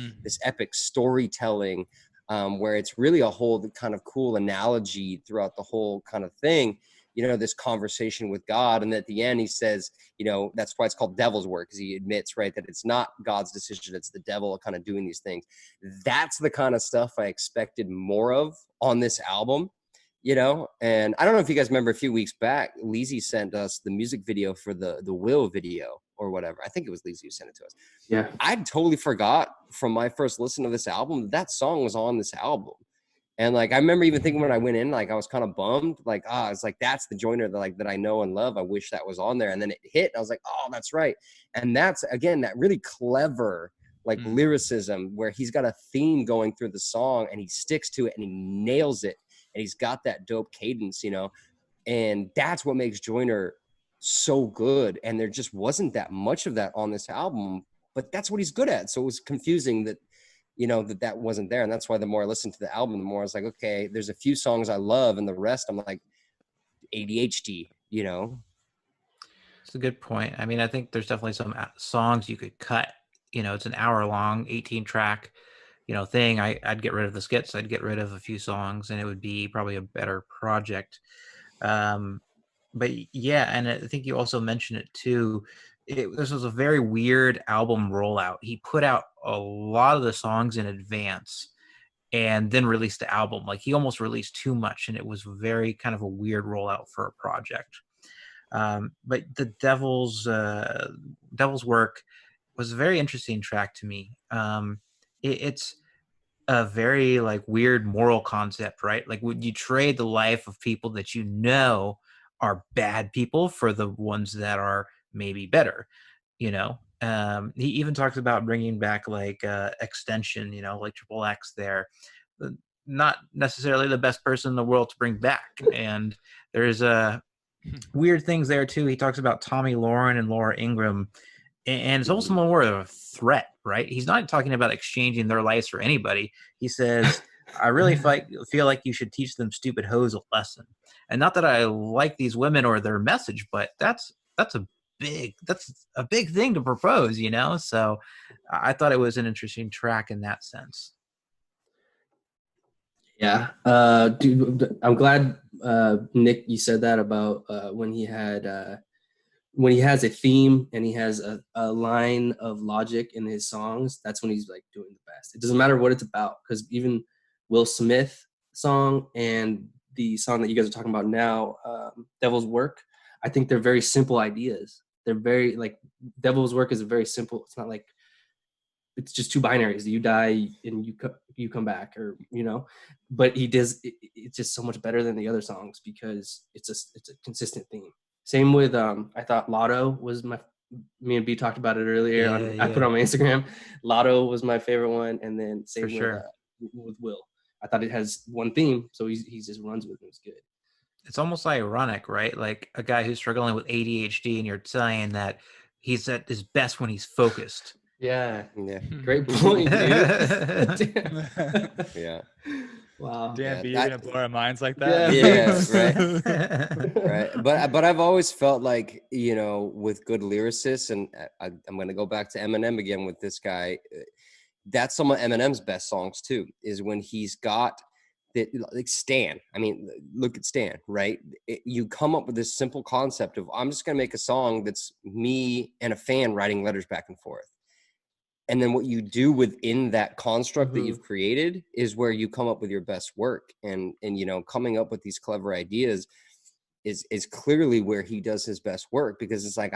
epic storytelling where it's really a whole kind of cool analogy throughout the whole kind of thing, you know, this conversation with God. And at the end, he says, you know, that's why it's called devil's work, because he admits, right, that it's not God's decision, it's the devil kind of doing these things. That's the kind of stuff I expected more of on this album, you know. And I don't know if you guys remember, a few weeks back, Lizzie sent us the music video for the Will video or whatever. I think it was Lizzie who sent it to us. Yeah. I totally forgot from my first listen to this album that song was on this album. And like, I remember even thinking when I went in, like, I was kind of bummed, like, it's like, that's the Joyner that I know and love. I wish that was on there. And then it hit, and I was like, oh, that's right. And that's, again, that really clever, like, lyricism where he's got a theme going through the song and he sticks to it and he nails it. And he's got that dope cadence, you know, and that's what makes Joyner so good. And there just wasn't that much of that on this album, but that's what he's good at. So it was confusing that, you know, that wasn't there. And that's why the more I listened to the album, the more I was like, okay, there's a few songs I love, and the rest I'm like, ADHD, you know? It's a good point. I mean, I think there's definitely some songs you could cut. You know, it's an hour long, 18 track, you know, thing. I'd get rid of the skits. I'd get rid of a few songs, and it would be probably a better project. But yeah, and I think you also mentioned it too. This was a very weird album rollout. He put out a lot of the songs in advance and then released the album. Like, he almost released too much, and it was very kind of a weird rollout for a project. But the Devil's Work was a very interesting track to me. It's a very like weird moral concept, right? Like, would you trade the life of people that you know are bad people for the ones that are maybe better? You know, he even talks about bringing back like Extension, you know, like Triple X there. Not necessarily the best person in the world to bring back. And there's weird things there too. He talks about Tommy Lauren and Laura Ingraham, and it's also more of a threat, right? He's not talking about exchanging their lives for anybody. He says, I really feel like you should teach them stupid hoes a lesson. And not that I like these women or their message, but that's a big thing to propose, you know? So I thought it was an interesting track in that sense. Yeah. Dude, I'm glad, Nick, you said that about when he has a theme and he has a line of logic in his songs. That's when he's like doing the best. It doesn't matter what it's about, because even Will Smith song and the song that you guys are talking about now, Devil's Work, I think they're very simple ideas. They're very like, Devil's Work is a very simple, it's not like, it's just two binaries. You die and you come back, or, you know, but he does, it's just so much better than the other songs because it's a consistent theme. Same with, I thought Lotto was me and B talked about it earlier. I put it on my Instagram. Lotto was my favorite one. And then same with Will. I thought it has one theme, so he just runs with it. It's good. It's almost ironic, right? Like a guy who's struggling with ADHD, and you're saying that he's at his best when he's focused. Yeah. Great point, dude. Yeah. Wow. Damn, you're gonna blow our minds like that. Yeah, right. Right. But I've always felt like, you know, with good lyricists, and I'm going to go back to Eminem again with this guy. That's some of Eminem's best songs too, is when he's got that, like Stan. I mean, look at Stan, right? You come up with this simple concept of, I'm just going to make a song that's me and a fan writing letters back and forth. And then what you do within that construct that you've created is where you come up with your best work. And you know, coming up with these clever ideas is clearly where he does his best work, because it's like,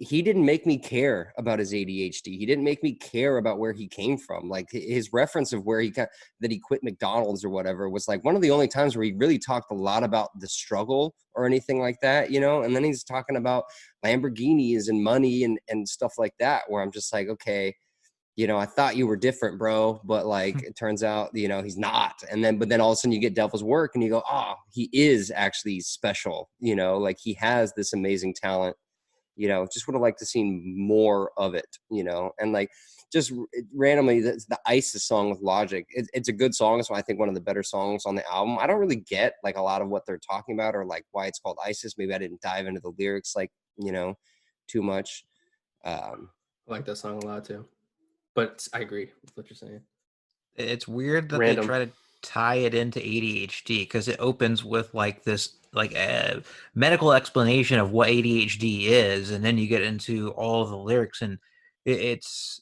he didn't make me care about his ADHD. He didn't make me care about where he came from. Like, his reference of where that he quit McDonald's or whatever was like one of the only times where he really talked a lot about the struggle or anything like that, you know? And then he's talking about Lamborghinis and money and stuff like that, where I'm just like, okay, you know, I thought you were different, bro, but like, it turns out, you know, he's not. But then all of a sudden you get Devil's Work and you go, oh, he is actually special, you know, like he has this amazing talent. You know, just would have liked to see more of it, you know. And like, just randomly, the ISIS song with Logic, it's a good song. So I think one of the better songs on the album. I don't really get like a lot of what they're talking about, or like why it's called ISIS. Maybe I didn't dive into the lyrics like, you know, too much. I like that song a lot too, but I agree with what you're saying. It's weird that they Random. try to tie it into ADHD because it opens with like this like a medical explanation of what ADHD is, and then you get into all the lyrics, and it's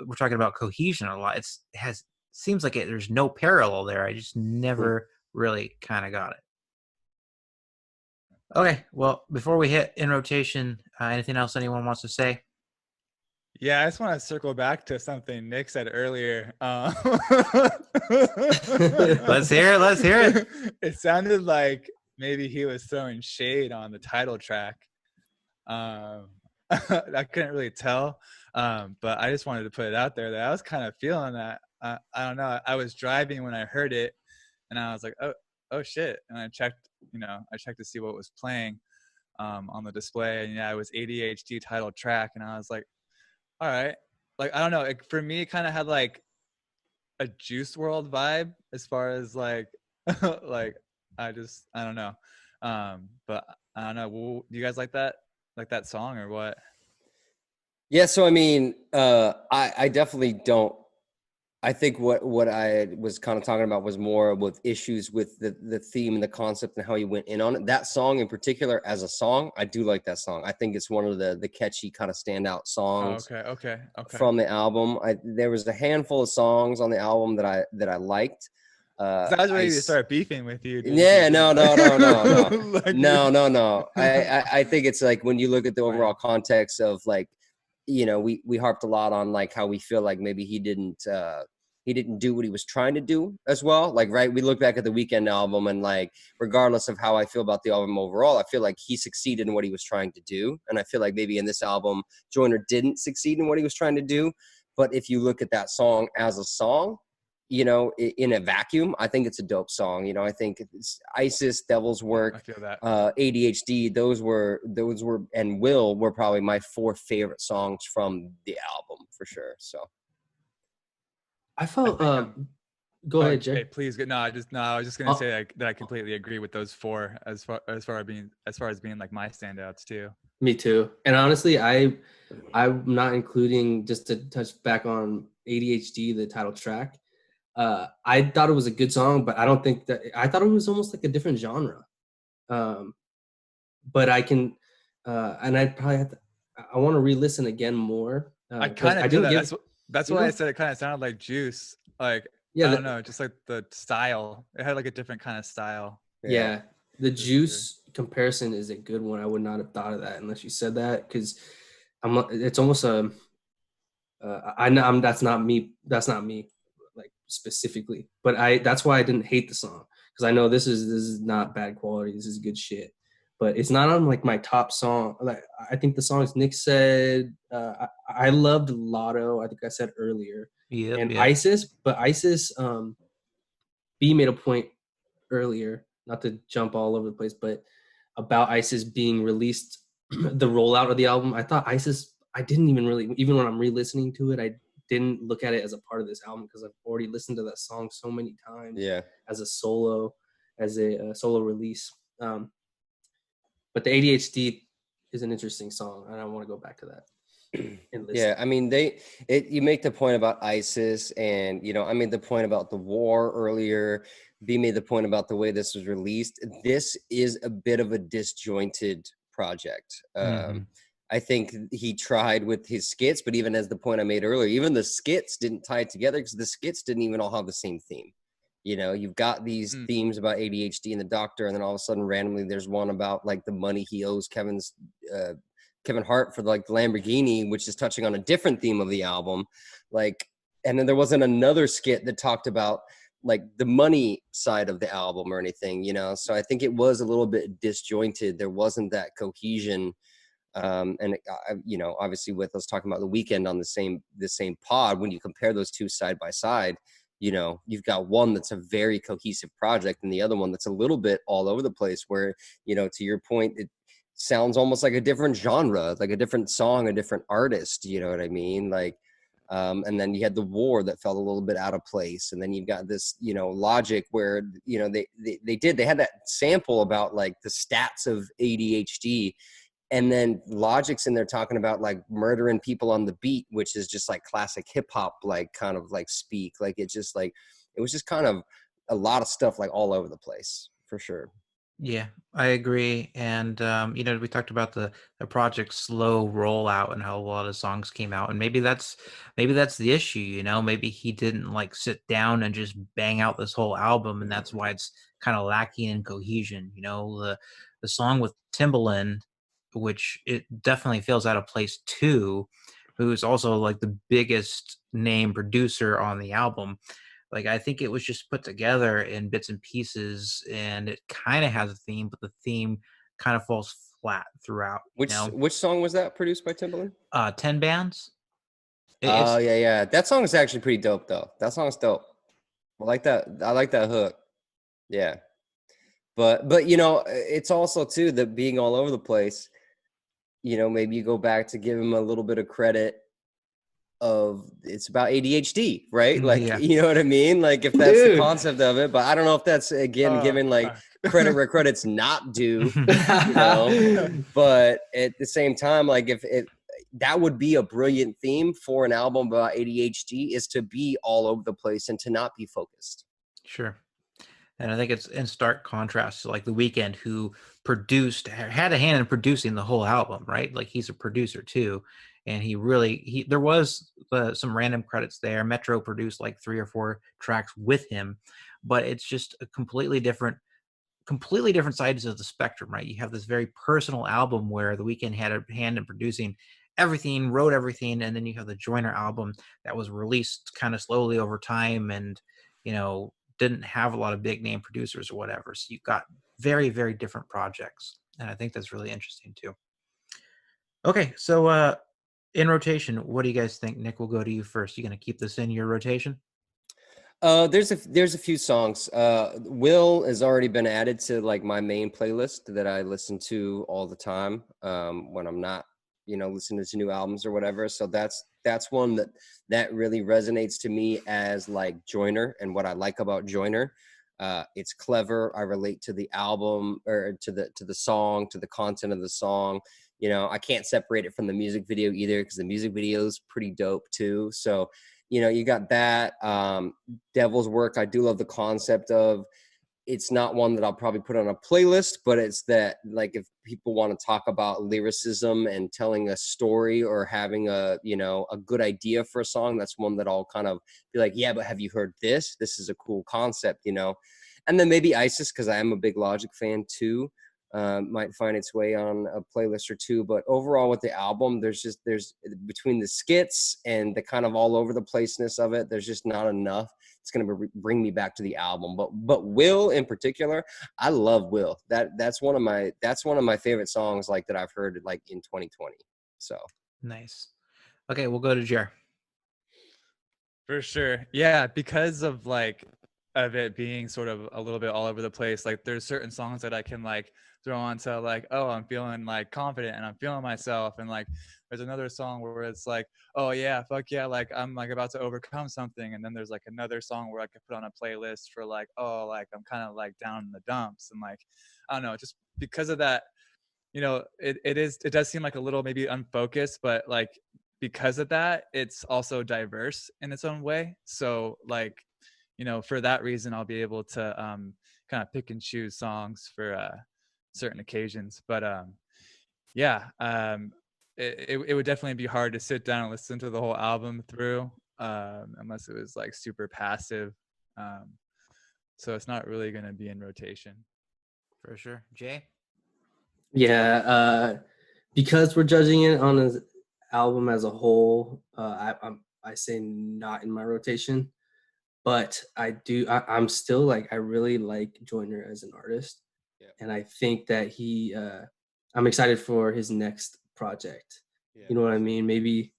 we're talking about cohesion a lot. It has seems like there's no parallel there. I just never really kind of got it. Okay, well, before we hit in rotation, anything else anyone wants to say? Yeah, I just want to circle back to something Nick said earlier. Let's hear it. Let's hear it. It sounded like maybe he was throwing shade on the title track. I couldn't really tell, but I just wanted to put it out there that I was kind of feeling that. I don't know. I was driving when I heard it, and I was like, oh shit! And I checked, I checked to see what was playing on the display, and yeah, it was ADHD title track, and I was like, all right. Like, I don't know. For me, it kind of had like a Juice World vibe as far as like, like, I don't know. But I don't know. Do you guys like that song or what? Yeah, so I mean, I definitely don't. I think what I was kind of talking about was more with issues with the theme and the concept and how he went in on it. That song in particular, as a song, I do like that song. I think it's one of the catchy kind of standout songs Okay. from the album. There was a handful of songs on the album that I liked. I was ready to start beefing with you. Dude. Yeah, no. Like, No. I think it's like when you look at the overall context of like, we harped a lot on like how we feel like maybe he didn't do what he was trying to do as well. Like, right, we look back at the Weeknd album and like, regardless of how I feel about the album overall, I feel like he succeeded in what he was trying to do. And I feel like maybe in this album, Joyner didn't succeed in what he was trying to do. But if you look at that song as a song, in a vacuum, I think it's a dope song. I think it's ISIS, Devil's Work, I feel that. ADHD. Those were and Will were probably my 4 favorite songs from the album for sure. So I felt. Go ahead, Jay. Hey, please. No, I was just gonna say that I completely agree with those 4 as far as being like my standouts too. Me too. And honestly, I'm not including, just to touch back on ADHD, the title track. I thought it was a good song, but I don't think I thought it was almost like a different genre. But I can, and I probably I want to re-listen again more. I kind of do that. That's why I said it kind of sounded like Juice. Like, yeah, I don't know, just like the style. It had like a different kind of style. Yeah. The Juice comparison is a good one. I would not have thought of that unless you said that, because it's almost that's not me. That's not me, like specifically. But that's why I didn't hate the song, because I know this is not bad quality. This is good shit. But it's not on like my top song. Like, I think the songs Nick said, I loved Lotto. I think I said earlier, ISIS. But ISIS, B made a point earlier, not to jump all over the place, but about ISIS being released, the rollout of the album. I thought ISIS, I didn't even really, even when I'm re-listening to it, I didn't look at it as a part of this album, because I've already listened to that song so many times. Yeah. As a solo release. But the ADHD is an interesting song, and I want to go back to that. Yeah, I mean, you make the point about ISIS, and I made the point about the war earlier. B made the point about the way this was released. This is a bit of a disjointed project. I think he tried with his skits, but even as the point I made earlier, even the skits didn't tie it together, because the skits didn't even all have the same theme. You've got these themes about ADHD and the doctor, and then all of a sudden randomly there's one about like the money he owes Kevin Hart for like the Lamborghini, which is touching on a different theme of the album. Like, and then there wasn't another skit that talked about like the money side of the album or anything, So I think it was a little bit disjointed. There wasn't that cohesion. And obviously with us talking about the Weeknd on the same pod, when you compare those two side by side, you've got one that's a very cohesive project and the other one that's a little bit all over the place, where, to your point, it sounds almost like a different genre, like a different song, a different artist, you know what I mean? Like, and then you had the war that felt a little bit out of place. And then you've got this, Logic where, they had that sample about like the stats of ADHD. And then Logic's in there talking about like murdering people on the beat, which is just like classic hip hop, like kind of like speak. Like it was just kind of a lot of stuff like all over the place for sure. Yeah, I agree. And we talked about the project's slow rollout and how a lot of songs came out. And maybe that's the issue, maybe he didn't like sit down and just bang out this whole album, and that's why it's kind of lacking in cohesion. The song with Timbaland, which it definitely feels out of place too, who's also like the biggest name producer on the album. Like, I think it was just put together in bits and pieces, and it kind of has a theme, but the theme kind of falls flat throughout. Which song was that produced by Timbaland? 10 bands. Oh It's yeah. That song is actually pretty dope though. That song's dope. I like that. I like that hook. Yeah. But it's also too that being all over the place, maybe you go back to give him a little bit of credit of it's about ADHD, right? Like, yeah, you know what I mean? Like if that's the Dude. concept of it, but I don't know if that's again giving like credit where credit's not due, but at the same time, like if it that would be a brilliant theme for an album about ADHD is to be all over the place and to not be focused. sure. And I think it's in stark contrast to like The Weeknd, who had a hand in producing the whole album, right? Like he's a producer too, and there was some random credits there. Metro produced like 3 or 4 tracks with him, but it's just a completely different sides of the spectrum, right? You have this very personal album where The Weeknd had a hand in producing everything, wrote everything, and then you have the Joyner album that was released kind of slowly over time, and didn't have a lot of big name producers or whatever. So you've got very, very different projects, and I think that's really interesting too. Okay, so in rotation, what do you guys think? Nick, we'll go to you first. You gonna keep this in your rotation? There's a few songs. Will has already been added to like my main playlist that I listen to all the time when I'm not, listening to new albums or whatever. So that's one that really resonates to me as like Joyner and what I like about Joyner. It's clever. I relate to the album or to the song, to the content of the song. I can't separate it from the music video either because the music video is pretty dope too. So you got that. Devil's Work, I do love the concept of. It's not one that I'll probably put on a playlist, but it's that like if people want to talk about lyricism and telling a story or having a good idea for a song, that's one that I'll kind of be like, yeah, but have you heard this? This is a cool concept, And then maybe ISIS, because I am a big Logic fan too. Might find its way on a playlist or two, but overall with the album, there's between the skits and the kind of all over the placeness of it, there's just not enough. It's going to bring me back to the album. But Will in particular, I love Will. That's one of my favorite songs like that I've heard like in 2020. So nice. Okay, we'll go to Jer. For sure. Yeah, because of it being sort of a little bit all over the place. Like there's certain songs that I can like throw on to like, oh, I'm feeling like confident and I'm feeling myself. And like there's another song where it's like, oh yeah, fuck yeah, like I'm like about to overcome something. And then there's like another song where I could put on a playlist for like, oh, like I'm kind of like down in the dumps. And like, I don't know, just because of that, it does seem like a little maybe unfocused, but like because of that, it's also diverse in its own way. So like, for that reason, I'll be able to kind of pick and choose songs for certain occasions. But it would definitely be hard to sit down and listen to the whole album through unless it was like super passive. So it's not really going to be in rotation. For sure. Jay? Yeah, because we're judging it on an album as a whole, I say not in my rotation, but I'm still like, I really like Joyner as an artist. Yeah. And I think that I'm excited for his next project. Yeah. You know what I mean? Maybe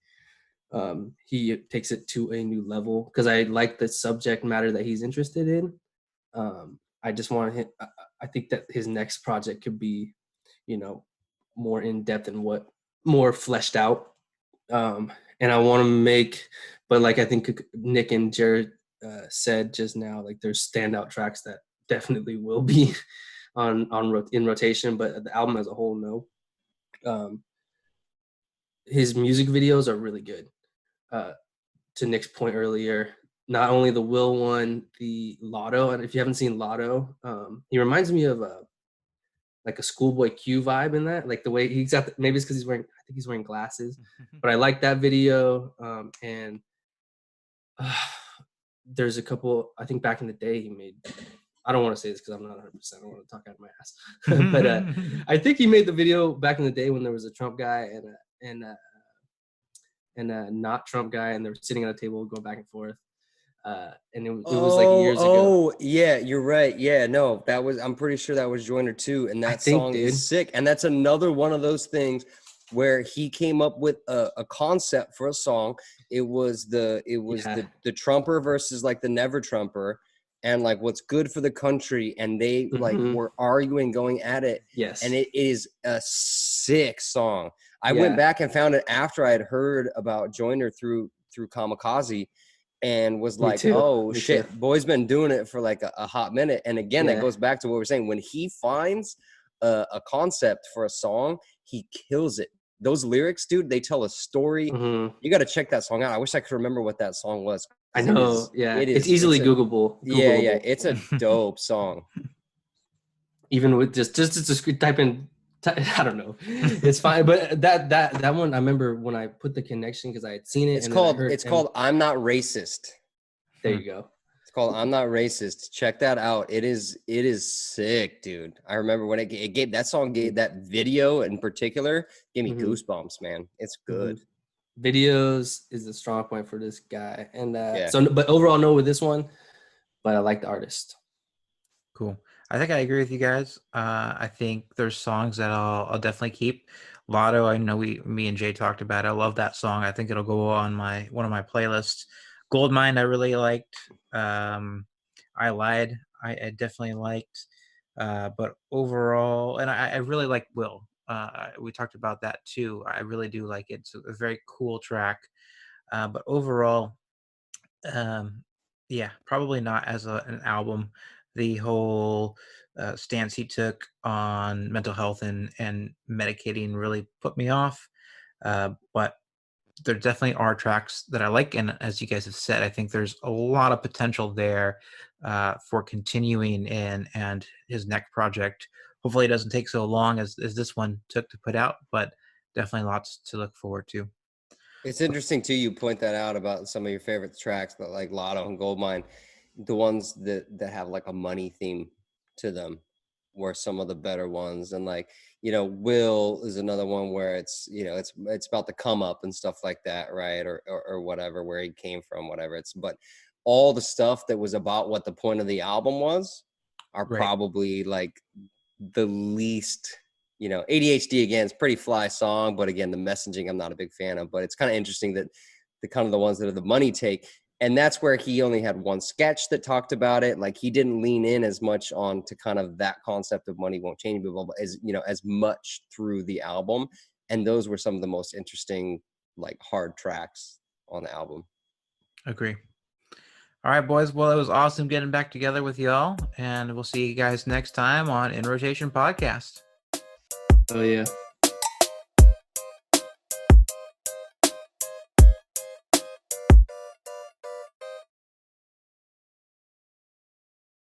he takes it to a new level because I like the subject matter that he's interested in. I just want him, I think that his next project could be, more in depth and more fleshed out. And I want to but like I think Nick and Jared said just now, like there's standout tracks that definitely will be in rotation, but the album as a whole, no. his music videos are really good. To Nick's point earlier, not only the Will one, the Lotto, and if you haven't seen Lotto, he reminds me of like a Schoolboy Q vibe in that, like the way he's got. Maybe it's because I think he's wearing glasses, but I like that video. And there's a couple. I think back in the day he made. I don't want to say this because I'm not 100%. I don't want to talk out of my ass, but I think he made the video back in the day when there was a Trump guy and a not Trump guy, and they were sitting at a table going back and forth. And it was like years ago. Oh, yeah, you're right. Yeah, no, I'm pretty sure that was Joyner too. And that song is sick. And that's another one of those things where he came up with a concept for a song. It was the Trumper versus like the Never Trumper, and like what's good for the country. And they like were arguing, going at it. Yes. And it is a sick song. I went back and found it after I had heard about Joyner through Kamikaze, and was like, oh shit, boy's been doing it for like a hot minute. And again, that goes back to what we're saying. When he finds a concept for a song, he kills it. Those lyrics, dude, they tell a story. You got to check that song out. I wish I could rememper what that song was. I know. It's easily Googleable. Yeah. It's a dope song. Even with just type in, I don't know. It's fine. But that one, I remember when I put the connection because I had seen it. It's called I'm Not Racist. There you go. It's called I'm Not Racist. Check that out. It is sick, dude. I remember when it gave that video in particular gave me goosebumps, man. It's good. Videos is a strong point for this guy. And but overall, no with this one, but I like the artist. Cool. I think I agree with you guys. I think there's songs that I'll definitely keep. Lotto, I know me and Jay talked about it. I love that song. I think it'll go on one of my playlists. Goldmine, I really liked. I Lied, I definitely liked. But overall, and I really like Will. We talked about that too. I really do like it. It's a very cool track. But overall, probably not as an album. The whole stance he took on mental health and medicating really put me off. But there definitely are tracks that I like. And as you guys have said, I think there's a lot of potential there for continuing and his next project. Hopefully it doesn't take so long as this one took to put out, but definitely lots to look forward to. It's interesting too, you point that out about some of your favorite tracks, but like Lotto and Goldmine, the ones that have like a money theme to them were some of the better ones. And like, Will is another one where it's about the come up and stuff like that, right? Or whatever, where he came from, whatever. But all the stuff that was about what the point of the album was are probably like the least, ADHD again, it's a pretty fly song, but again, the messaging I'm not a big fan of. But it's kind of interesting that the kind of the ones that are the money take. And that's where he only had one sketch that talked about it. Like he didn't lean in as much on to kind of that concept of money won't change people as, as much through the album. And those were some of the most interesting, like hard tracks on the album. Agree. All right, boys. Well, it was awesome getting back together with y'all. And we'll see you guys next time on In Rotation Podcast. Oh, yeah.